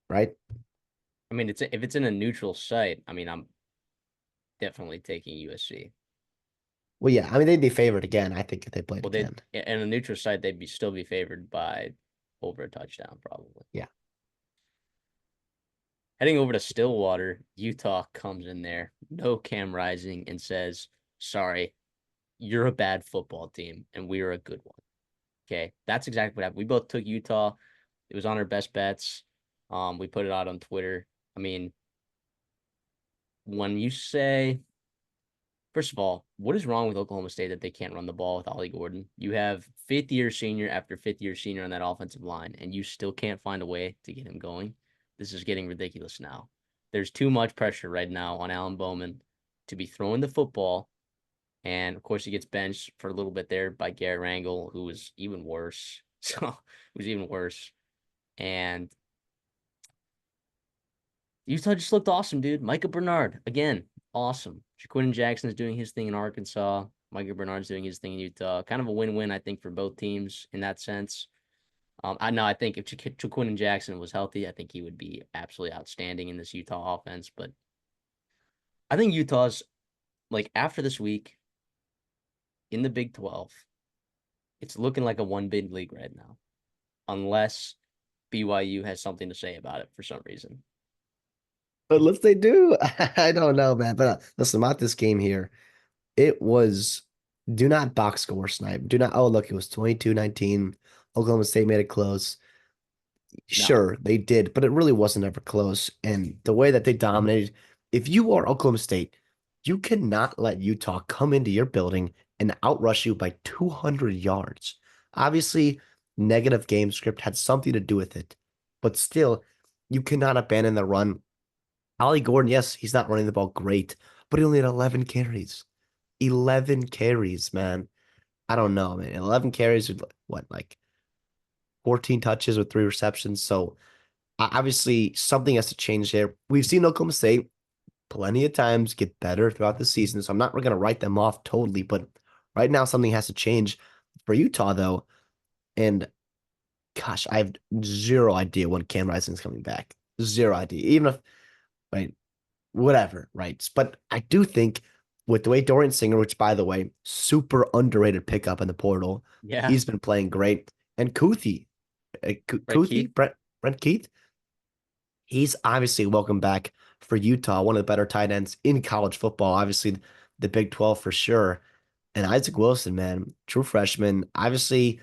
right? I mean, if it's in a neutral site, I mean, I'm definitely taking USC. Well, yeah, I mean they'd be favored again, I think, if they played Well, they again. in a neutral site, they'd be still be favored by over a touchdown, probably. Yeah. Heading over to Stillwater, Utah comes in there, no Cam Rising, and says, "Sorry, you're a bad football team, and we are a good one." Okay, that's exactly what happened. We both took Utah. It was on our best bets. We put it out on Twitter. I mean, when you say, first of all, what is wrong with Oklahoma State that they can't run the ball with Ollie Gordon? You have fifth year senior after fifth year senior on that offensive line, and you still can't find a way to get him going. This is getting ridiculous now. There's too much pressure right now on Alan Bowman to be throwing the football. And of course, he gets benched for a little bit there by Garrett Rangel, who was even worse. So it was even worse. And Utah just looked awesome, dude. Micah Bernard, again, awesome. Jaquin Jackson's doing his thing in Arkansas. Micah Bernard's doing his thing in Utah. Kind of a win-win, I think, for both teams in that sense. I know I think if Jaquin Jackson was healthy, I think he would be absolutely outstanding in this Utah offense. But I think Utah's like after this week in the Big 12, it's looking like a one bid league right now, unless BYU has something to say about it for some reason. Unless they do, I don't know, man. But listen, about this game here, it was do not box score snipe. Do not, oh, look, it was 22-19. Oklahoma State made it close. No. Sure, they did, but it really wasn't ever close. And the way that they dominated, if you are Oklahoma State, you cannot let Utah come into your building and outrush you by 200 yards. Obviously, negative game script had something to do with it, but still, you cannot abandon the run. Ollie Gordon, yes, he's not running the ball great, but he only had 11 carries. 11 carries, man. I don't know, man. 11 carries with what, like 14 touches with 3 receptions. So obviously something has to change there. We've seen Oklahoma State plenty of times get better throughout the season. So I'm not going to write them off totally, but right now something has to change for Utah though. And gosh, I have zero idea when Cam Rising's coming back. Zero idea. Even if, right, whatever, right? But I do think with the way Dorian Singer, which by the way, super underrated pickup in the portal, Yeah. he's been playing great. And Kuthi, Right, Keith? Brent Keith, he's obviously welcome back for Utah, one of the better tight ends in college football. Obviously, the Big 12 for sure. And Isaac Wilson, man, true freshman. Obviously,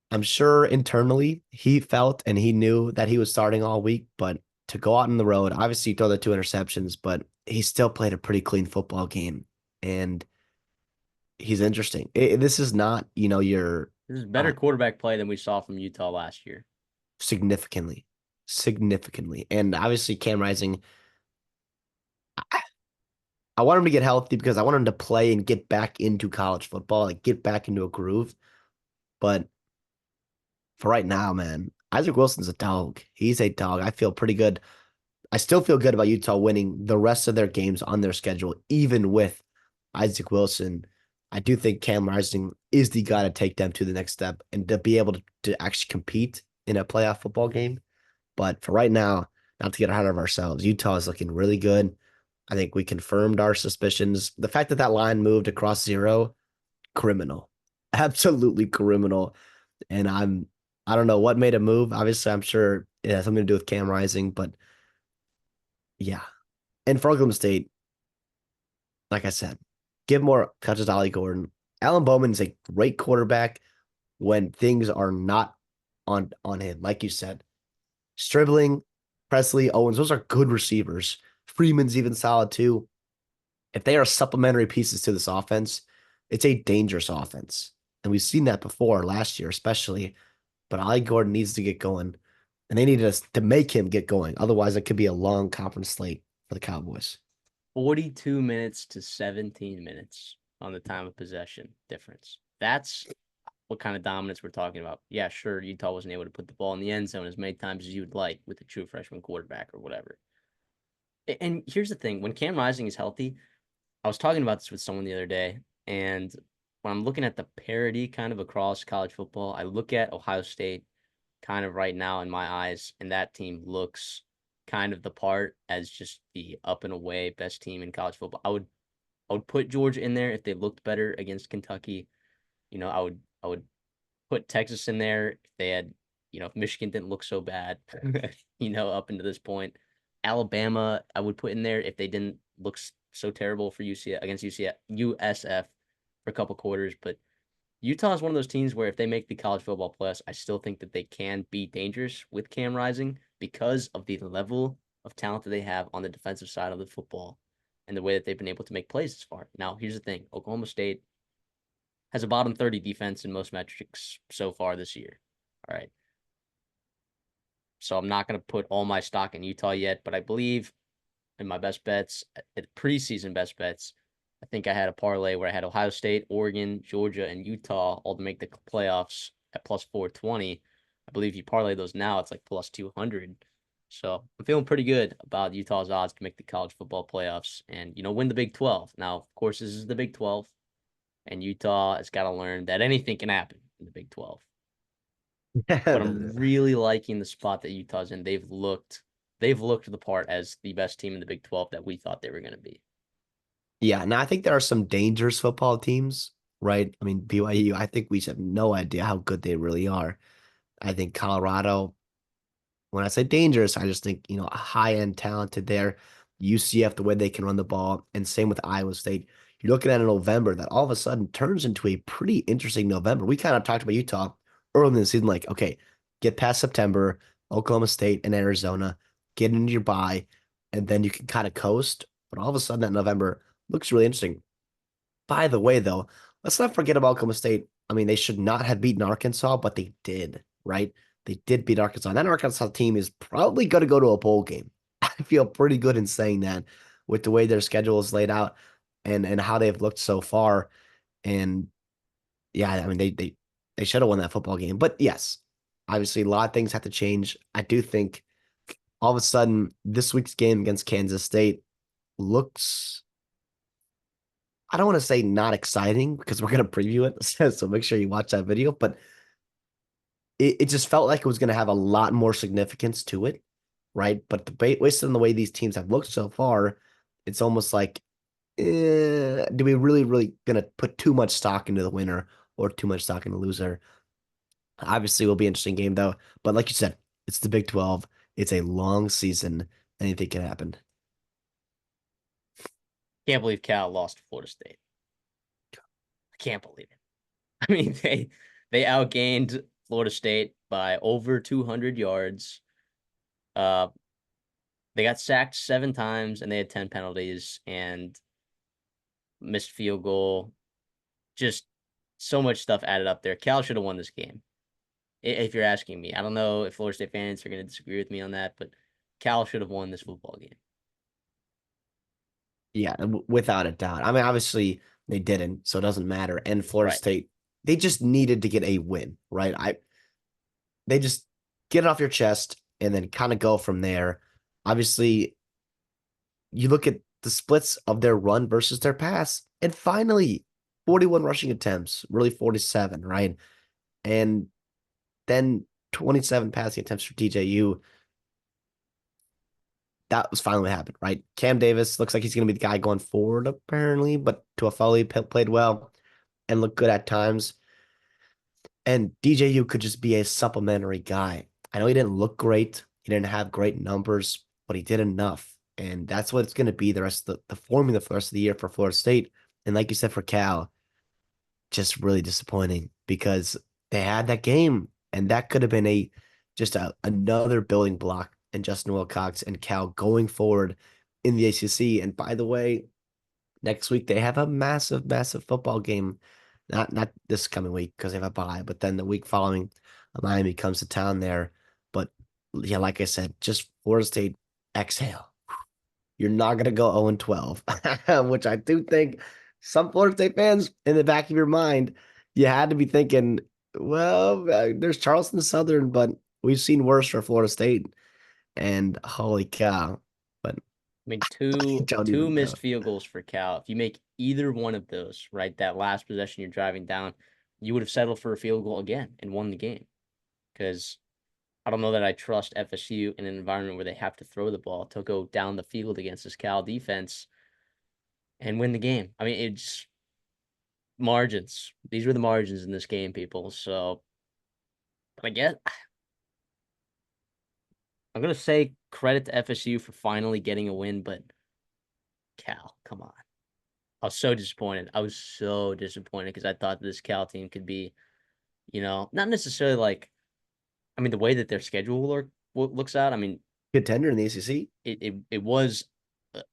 I'm sure internally he felt and he knew that he was starting all week, but to go out on the road, obviously he throw the 2 interceptions, but he still played a pretty clean football game. And he's interesting. This is not, your This is better uh, quarterback play than we saw from Utah last year. significantly, significantly. And obviously Cam Rising, I want him to get healthy because I want him to play and get back into college football, like get back into a groove. But for right now, man, Isaac Wilson's a dog. He's a dog. I feel pretty good. I still feel good about Utah winning the rest of their games on their schedule, even with Isaac Wilson. I do think Cam Rising is the guy to take them to the next step and to be able to actually compete in a playoff football game. But for right now, not to get ahead of ourselves, Utah is looking really good. I think we confirmed our suspicions. The fact that that line moved across zero, criminal, absolutely criminal. And I don't know what made it move. Obviously, I'm sure it has something to do with Cam Rising, but yeah. And for Oklahoma State, like I said, give more touches to Ollie Gordon. Alan Bowman is a great quarterback when things are not on him. Like you said, Stribling, Presley, Owens, those are good receivers. Freeman's even solid too. If they are supplementary pieces to this offense, it's a dangerous offense. And we've seen that before last year, especially. But Ollie Gordon needs to get going, and they need us to make him get going. Otherwise, it could be a long conference slate for the Cowboys. 42 minutes to 17 minutes on the time of possession difference. That's what kind of dominance we're talking about. Yeah, sure, Utah wasn't able to put the ball in the end zone as many times as you'd like with a true freshman quarterback or whatever. And here's the thing, when Cam Rising is healthy, I was talking about this with someone the other day, and when I'm looking at the parity kind of across college football, I look at Ohio State kind of right now in my eyes, and that team looks kind of the part as just the up and away best team in college football. I would put Georgia in there if they looked better against Kentucky. I would put Texas in there if they had, if Michigan didn't look so bad, up into this point. Alabama, I would put in there if they didn't look so terrible for UCF against USF for a couple quarters. But Utah is one of those teams where if they make the college football playoffs, I still think that they can be dangerous with Cam Rising because of the level of talent that they have on the defensive side of the football and the way that they've been able to make plays this far. Now, here's the thing: Oklahoma State has a bottom 30 defense in most metrics so far this year. All right. So I'm not going to put all my stock in Utah yet, but I believe in my best bets, at preseason best bets, I think I had a parlay where I had Ohio State, Oregon, Georgia, and Utah all to make the playoffs at plus 420. I believe if you parlay those now, it's like plus 200. So I'm feeling pretty good about Utah's odds to make the college football playoffs and, win the Big 12. Now, of course, this is the Big 12, and Utah has got to learn that anything can happen in the Big 12. But I'm really liking the spot that Utah's in. They've looked the part as the best team in the Big 12 that we thought they were going to be. Yeah, now I think there are some dangerous football teams, right? I mean, BYU, I think we have no idea how good they really are. I think Colorado, when I say dangerous, I just think, high end talented there. UCF, the way they can run the ball, and same with Iowa State. You're looking at a November that all of a sudden turns into a pretty interesting November. We kind of talked about Utah early in the season, like, okay, get past September, Oklahoma State and Arizona, get into your bye, and then you can kind of coast. But all of a sudden, that November looks really interesting. By the way, though, let's not forget about Oklahoma State. I mean, they should not have beaten Arkansas, but they did, right? They did beat Arkansas. And that Arkansas team is probably going to go to a bowl game. I feel pretty good in saying that with the way their schedule is laid out and how they've looked so far. And yeah, I mean, they should have won that football game. But yes, obviously, a lot of things have to change. I do think all of a sudden this week's game against Kansas State looks, I don't want to say not exciting because we're going to preview it. So make sure you watch that video. But it just felt like it was going to have a lot more significance to it, right? But based on the way these teams have looked so far, it's almost like, do we really going to put too much stock into the winner or too much stock in the loser? Obviously, it will be an interesting game, though. But like you said, it's the Big 12. It's a long season. Anything can happen. Can't believe Cal lost to Florida State. I can't believe it. I mean, they outgained Florida State by over 200 yards. Uh, they got sacked 7 times and they had 10 penalties and missed field goal. Just so much stuff added up there. Cal should have won this game. If you're asking me, I don't know if Florida State fans are going to disagree with me on that, but Cal should have won this football game. Yeah, without a doubt. I mean, obviously they didn't, so it doesn't matter. And Florida Right. State, they just needed to get a win, right? They just get it off your chest and then kind of go from there. Obviously, you look at the splits of their run versus their pass, and finally, 41 rushing attempts, really 47, right? And then 27 passing attempts for DJU. That was finally what happened, right? Cam Davis looks like he's going to be the guy going forward, apparently, but Tuafali played well and looked good at times. And DJU could just be a supplementary guy. I know he didn't look great. He didn't have great numbers, but he did enough. And that's what it's going to be the rest of the formula for the rest of the year for Florida State. And like you said, for Cal, just really disappointing because they had that game and that could have been another building block in Justin Wilcox and Cal going forward in the ACC. And by the way, next week they have a massive football game. Not this coming week because they have a bye, but then the week following, Miami comes to town there. But yeah, like I said, just Florida State exhale. You're not gonna go 0-12, which I do think some Florida State fans in the back of your mind, you had to be thinking, well, there's Charleston Southern, but we've seen worse for Florida State. And holy cow! But I mean, I two don't two even know. missed field goals for Cal. If you make either one of those, right, that last possession you're driving down, you would have settled for a field goal again and won the game. Because I don't know that I trust FSU in an environment where they have to throw the ball to go down the field against this Cal defense and win the game. I mean, it's margins. These were the margins in this game, people. So, but I guess I'm gonna say credit to FSU for finally getting a win, but Cal, come on. I was so disappointed. I was so disappointed because I thought this Cal team could be, not necessarily like, I mean, the way that their schedule looks out. I mean, Contender in the ACC. it was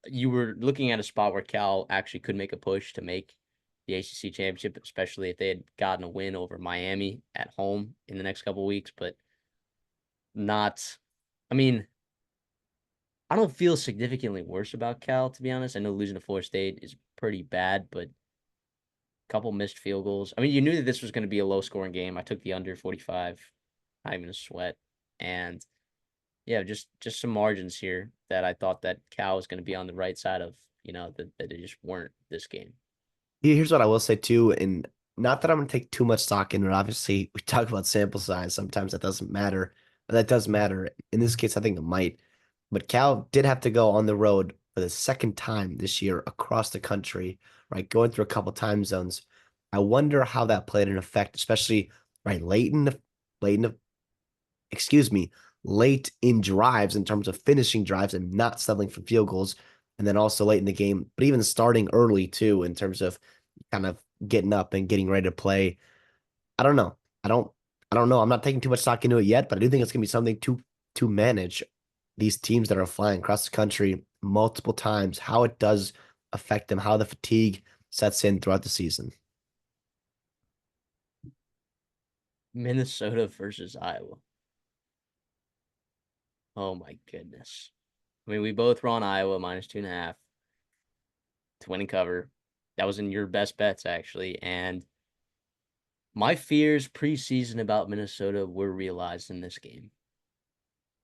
you were looking at a spot where Cal actually could make a push to make the ACC championship, especially if they had gotten a win over Miami at home in the next couple of weeks, but not. I mean, I don't feel significantly worse about Cal, to be honest. I know losing to Florida State is pretty bad, but a couple missed field goals. I mean, you knew that this was going to be a low scoring game. I took the under 45, not even a sweat. And yeah, just some margins here that I thought that Cal was going to be on the right side of, that they just weren't this game. Here's what I will say too, and not that I'm going to take too much stock in it. Obviously, we talk about sample size. Sometimes that doesn't matter. That does matter. In this case, I think it might. But Cal did have to go on the road for the second time this year across the country, right? Going through a couple time zones. I wonder how that played an effect, especially right late in the, excuse me, late in drives in terms of finishing drives and not settling for field goals. And then also late in the game, but even starting early too, in terms of kind of getting up and getting ready to play. I don't know. I don't know. I'm not taking too much stock into it yet, but I do think it's gonna be something to manage these teams that are flying across the country multiple times, how it does affect them, how the fatigue sets in throughout the season. Minnesota versus Iowa. Oh my goodness. I mean, we both were on Iowa -2.5 to win and cover. That was in your best bets, actually. And my fears preseason about Minnesota were realized in this game.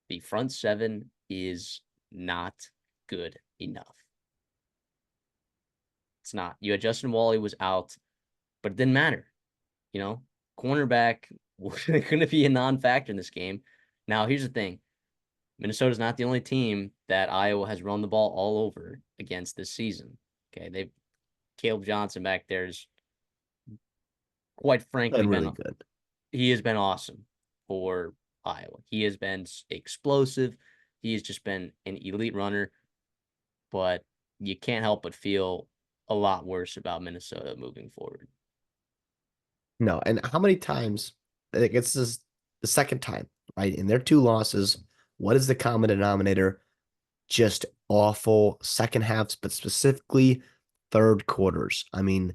The front seven is not good enough. It's not. You had Justin Wally was out, but it didn't matter. You know, cornerback was going to be a non-factor in this game. Now, here's the thing. Minnesota's not the only team that Iowa has run the ball all over against this season. Okay, they've Caleb Johnson back there is quite frankly And been really good. he has been awesome for Iowa. He has been explosive. He has just been an elite runner, but you can't help but feel a lot worse about Minnesota moving forward. No, and how many times, like it's this the second time, right? In their two losses, what is the common denominator? Just awful second halves, but specifically third quarters. I mean,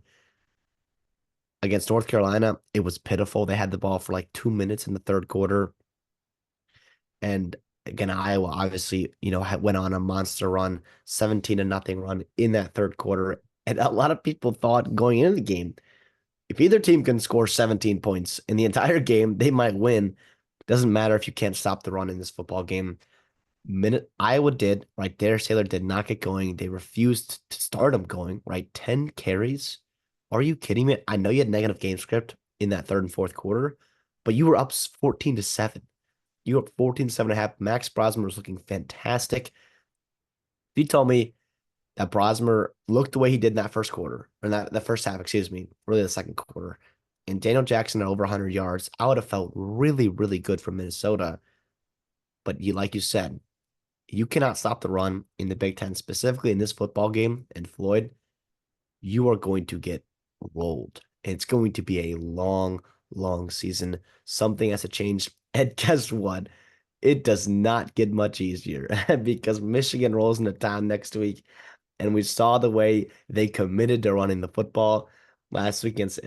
against North Carolina, it was pitiful. They had the ball for like 2 minutes in the third quarter. And again, Iowa obviously, went on a monster run, 17-0 run in that third quarter. And a lot of people thought going into the game, if either team can score 17 points in the entire game, they might win. Doesn't matter if you can't stop the run in this football game. Iowa did, right? Darius Taylor did not get going. They refused to start him going, right? 10 carries. Are you kidding me? I know you had negative game script in that third and fourth quarter, but you were up 14-7. You were up 14-7.5. Max Brosmer was looking fantastic. If you told me that Brosmer looked the way he did in that first quarter, or that first half, excuse me, really the second quarter, and Daniel Jackson at over 100 yards, I would have felt really, really good for Minnesota. But like you said, you cannot stop the run in the Big Ten, specifically in this football game. And Floyd, you are going to get rolled. It's going to be a long, long season. Something has to change. And guess what? It does not get much easier because Michigan rolls into town next week. And we saw the way they committed to running the football last week against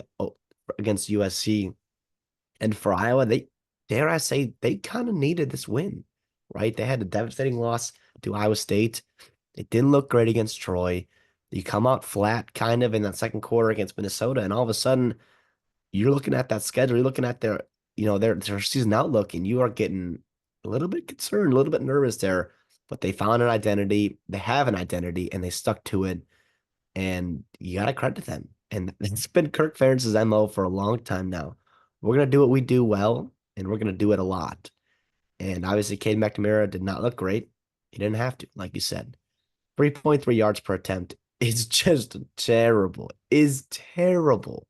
USC. And for Iowa, dare I say, they kind of needed this win, right? They had a devastating loss to Iowa State. It didn't look great against Troy. You come out flat kind of in that second quarter against Minnesota, and all of a sudden you're looking at that schedule, you're looking at their season outlook, and you are getting a little bit concerned, a little bit nervous there. But they found an identity, they have an identity, and they stuck to it. And you gotta credit them. And it's been Kirk Ferentz's MO for a long time now. We're gonna do what we do well, and we're gonna do it a lot. And obviously, Cade McNamara did not look great. He didn't have to, like you said. 3.3 yards per attempt is just terrible. Is terrible.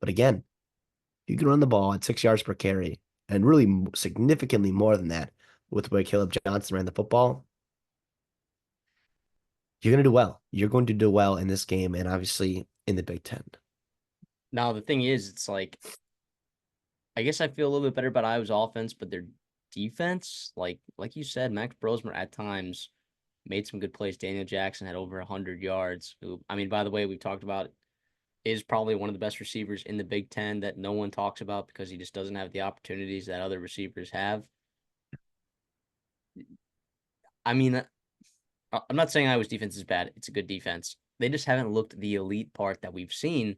But again, you can run the ball at 6 yards per carry, and really significantly more than that. with the way Caleb Johnson ran the football, you're going to do well. You're going to do well in this game and obviously in the Big Ten. Now the thing is, it's like I guess I feel a little bit better about Iowa's offense, but their defense, like you said, Max Brosmer at times made some good plays. Daniel Jackson had over 100 yards. Who, I mean, by the way, we've talked about is probably one of the best receivers in the Big Ten that no one talks about because he just doesn't have the opportunities that other receivers have. I mean, I'm not saying Iowa's defense is bad. It's a good defense. They just haven't looked the elite part that we've seen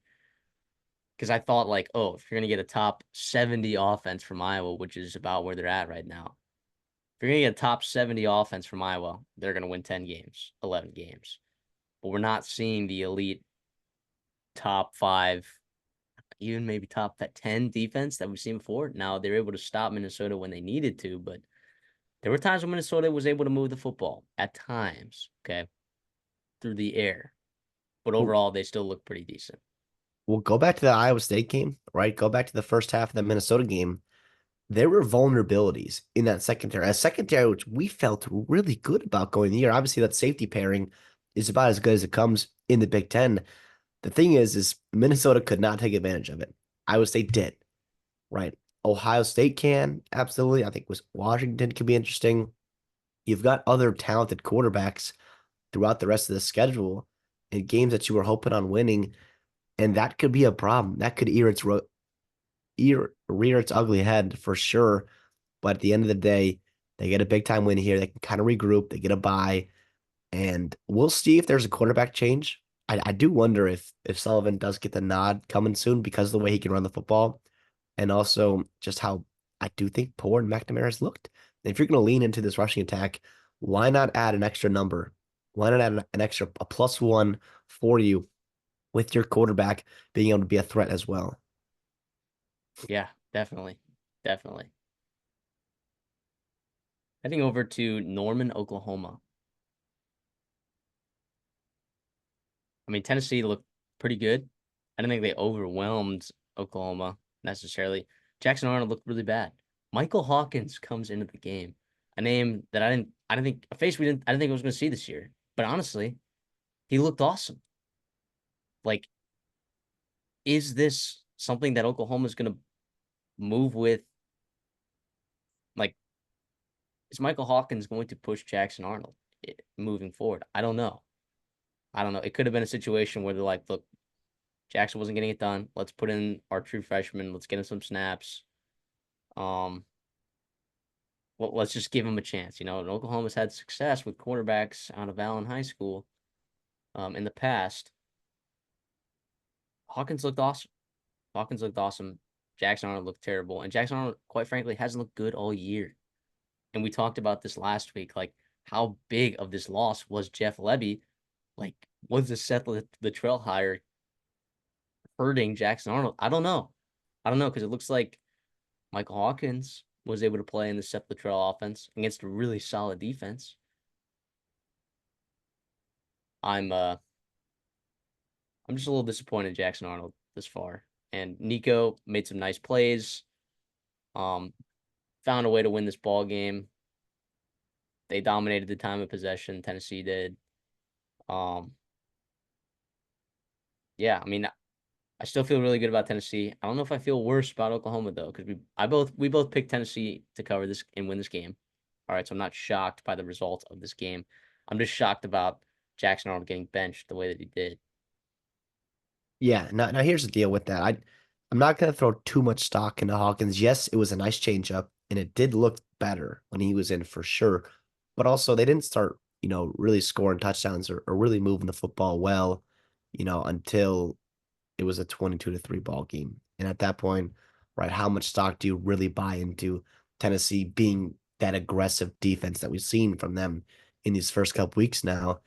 because I thought like, oh, if you're gonna get a top 70 offense from Iowa, which is about where they're at right now, if you're gonna get a top 70 offense from Iowa, they're gonna win 10 games, 11 games. But we're not seeing the elite top five, even maybe top 10 defense that we've seen before. Now they're able to stop Minnesota when they needed to, but there were times when Minnesota was able to move the football at times, okay, through the air. But We'll, overall, they still look pretty decent. we'll go back to the Iowa State game, right? Go back to the first half of the Minnesota game. There were vulnerabilities in that secondary, a secondary which we felt really good about going the year. Obviously, that safety pairing is about as good as it comes in the Big Ten. The thing is Minnesota could not take advantage of it. Iowa State did, right? Ohio State can, absolutely. I think was Washington could be interesting. You've got other talented quarterbacks throughout the rest of the schedule in games that you were hoping on winning, and that could be a problem. That could rear its ugly head for sure. But at the end of the day, they get a big time win here. They can kind of regroup. They get a bye, and we'll see if there's a quarterback change. I do wonder if Sullivan does get the nod coming soon because of the way he can run the football, and also just how I do think poor McNamara has looked. If you're going to lean into this rushing attack, why not add an extra number? Why not add an extra a +1 for you with your quarterback being able to be a threat as well? Yeah, definitely. Definitely. Heading over to Norman, Oklahoma. I mean, Tennessee looked pretty good. I didn't think they overwhelmed Oklahoma necessarily. Jackson Arnold looked really bad. Michael Hawkins comes into the game. A name that I didn't think a face I didn't think I was gonna see this year. But honestly, he looked awesome. Like, is this something that Oklahoma's gonna move with? Like, is Michael Hawkins going to push Jackson Arnold moving forward? I don't know. I don't know. It could have been a situation where they're like, look, Jackson wasn't getting it done. Let's put in our true freshman. Let's get him some snaps. Um, well, let's just give him a chance. You know, and Oklahoma's had success with quarterbacks out of Allen High School in the past. Hawkins looked awesome. Hawkins looked awesome. Jackson Arnold looked terrible. And Jackson Arnold, quite frankly, hasn't looked good all year. And we talked about this last week, like how big of this loss was Jeff Levy. Like, was the Seth Littrell hire hurting Jackson Arnold? I don't know. I don't know because it looks like Michael Hawkins was able to play in the Seth Littrell offense against a really solid defense. I'm uh I'm just a little disappointed in Jackson Arnold this far. And Nico made some nice plays. Um, found a way to win this ball game. They dominated the time of possession. Tennessee did. Um, yeah, I mean, I still feel really good about Tennessee. I don't know if I feel worse about Oklahoma though, because we both picked Tennessee to cover this and win this game. All right, so I'm not shocked by the result of this game. I'm just shocked about Jackson Arnold getting benched the way that he did. Yeah, now here's the deal with that. I'm not gonna throw too much stock into Hawkins. Yes, it was a nice changeup, and it did look better when he was in for sure. But also they didn't start, really scoring touchdowns or really moving the football well, until it was a 22-3 ball game. And at that point, right, how much stock do you really buy into Tennessee being that aggressive defense that we've seen from them in these first couple weeks now?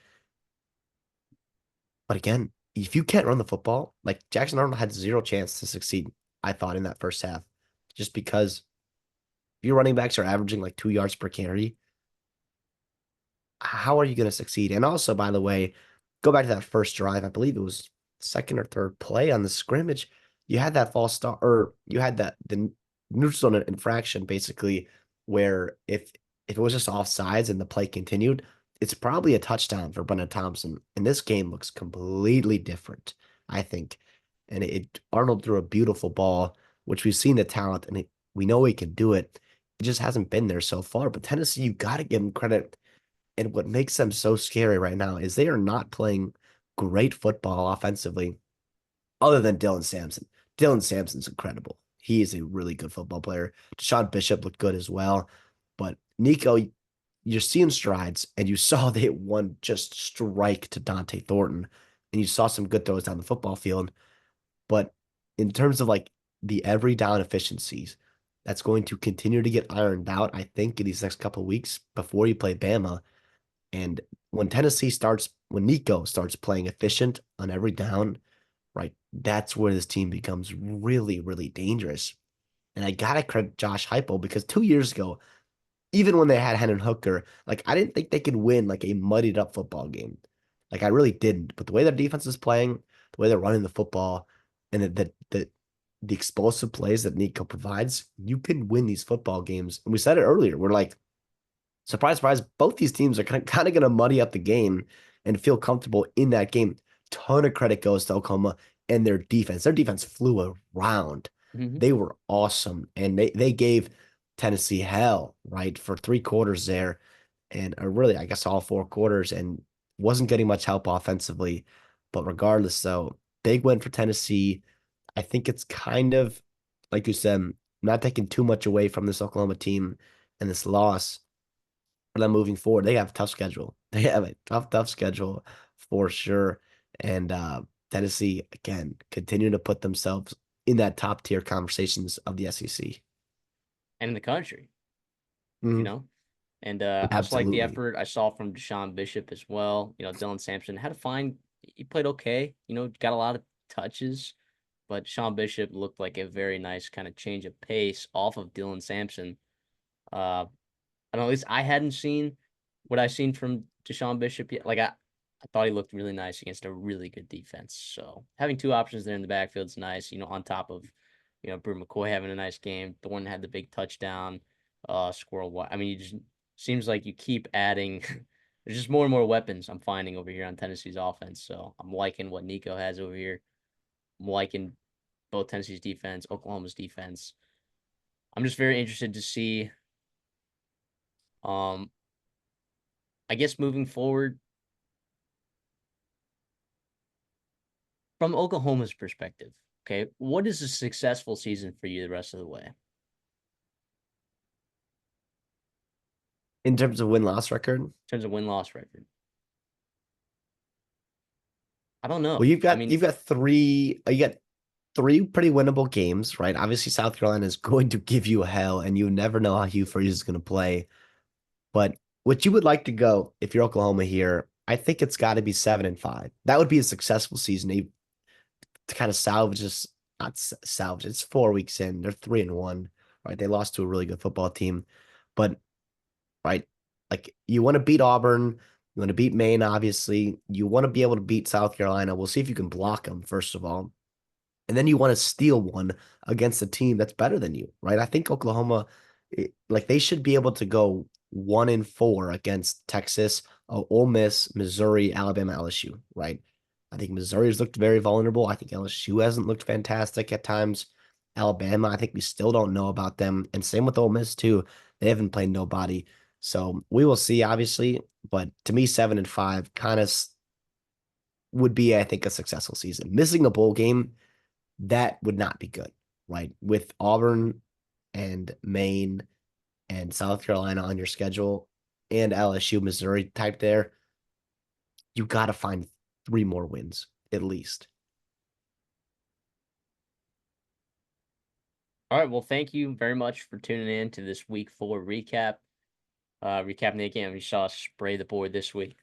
But again, if you can't run the football, like Jackson Arnold had zero chance to succeed, I thought, in that first half, just because your running backs are averaging like 2 yards per carry. How are you going to succeed? And also, by the way, go back to that first drive. I believe it was second or third play on the scrimmage. You had that false start, or you had the neutral zone infraction, basically, where if if it was just offsides and the play continued, it's probably a touchdown for Brendan Thompson. And this game looks completely different, I think. And Arnold threw a beautiful ball, which we've seen the talent and we know he can do it. It just hasn't been there so far. But Tennessee, you got to give them credit. And what makes them so scary right now is they are not playing great football offensively, other than Dylan Sampson. Dylan Sampson's incredible. He is a really good football player. Deshaun Bishop looked good as well. But Nico, you're seeing strides, and you saw they hit one just strike to Dante Thornton, and you saw some good throws down the football field. But in terms of like the every down efficiencies, that's going to continue to get ironed out, I think, in these next couple of weeks before you play Bama. And when Nico starts playing efficient on every down, right, that's where this team becomes really, really dangerous. And I gotta credit Josh Heupel because 2 years ago, even when they had Hendon Hooker, like I didn't think they could win like a muddied up football game. Like I really didn't. But the way their defense is playing, the way they're running the football, and the explosive plays that Nico provides, you can win these football games. And we said it earlier. We're like, surprise, surprise, both these teams are kind of going to muddy up the game and feel comfortable in that game. Ton of credit goes to Oklahoma and their defense. Their defense flew around. Mm-hmm. They were awesome. And they gave Tennessee hell, right, for 3 quarters there. And or really, I guess all 4 quarters, and wasn't getting much help offensively. But regardless, though, big win for Tennessee. I think it's kind of, like you said, not taking too much away from this Oklahoma team and this loss for them moving forward. They have a tough schedule. They have a tough schedule for sure. And Tennessee, again, continue to put themselves in that top tier conversations of the SEC. And in the country, you Mhm. know. And I just like the Absolutely. effort I saw from Deshaun Bishop as well. Dylan Sampson had a fine. He played okay. Got a lot of touches, but Deshaun Bishop looked like a very nice kind of change of pace off of Dylan Sampson. I don't know. At least I hadn't seen what I seen from Deshaun Bishop yet. Like I thought he looked really nice against a really good defense. So having two options there in the backfield is nice. On top of Brew McCoy having a nice game. The one that had the big touchdown. Squirrel. I mean, you just seems like you keep adding. There's just more and more weapons I'm finding over here on Tennessee's offense. So I'm liking what Nico has over here. I'm liking both Tennessee's defense, Oklahoma's defense. I'm just very interested to see. Um, I guess moving forward from Oklahoma's perspective, okay, what is a successful season for you the rest of the way in In terms of win-loss record, terms of win-loss record? I don't well, know. you've I got mean, you've got three pretty winnable games, right? Obviously, South Carolina is going to give you hell, and you never know how Hugh Freeze is going to play. But what you would like to go if you're Oklahoma here, I think it's got to be 7-5. That would be a successful season to kind of salvage this. Not salvage. It's 4 weeks in. They're 3-1, right? They lost to a really good football team, but right, like you want to beat Auburn, you want to beat Maine. Obviously, you want to be able to beat South Carolina. We'll see if you can block them first of all. And then you want to steal one against a team that's better than you, right? I think Oklahoma, like they should be able to go 1-4 against Texas, Ole Miss, Missouri, Alabama, LSU, right? I think Missouri's looked very vulnerable. I think LSU hasn't looked fantastic at times. Alabama, I think we still don't know about them. And same with Ole Miss too. They haven't played nobody. So we will see, obviously. But to me, 7-5 kind of would be, I think, a successful season. Missing a bowl game, that would not be good, right? With Auburn and Maine and South Carolina on your schedule and LSU, Missouri type there, you got to find 3 more wins at least. all right. Well, thank you very much for tuning in to this week 4 recap. Recapping the game. We saw us spray the board this week.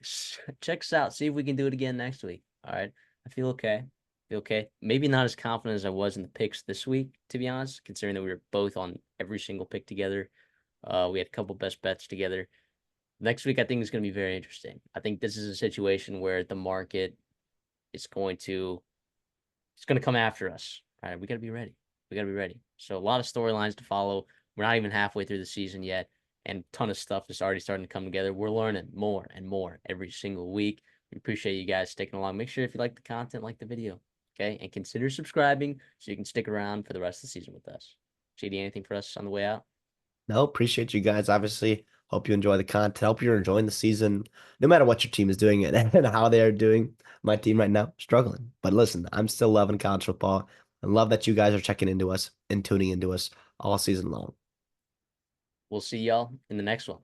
Check us out. See if we can do it again next week. All right. I feel okay. Feel okay. Maybe not as confident as I was in the picks this week, to be honest, considering that we were both on every single pick together. We had a couple best bets together. Next week, I think is going to be very interesting. I think this is a situation where the market is it's going to come after us. All right. We got to be ready. We got to be ready. So a lot of storylines to follow. We're not even halfway through the season yet. and ton of stuff is already starting to come together. We're learning more and more every single week. We appreciate you guys sticking along. Make sure if you like the content, like the video, okay? And consider subscribing so you can stick around for the rest of the season with us. JD, anything for us on the way out? No, appreciate you guys. Obviously, hope you enjoy the content. Hope you're enjoying the season, no matter what your team is doing and how they are doing. My team right now struggling, but listen, I'm still loving college football and love that you guys are checking into us and tuning into us all season long. We'll see y'all in the next one.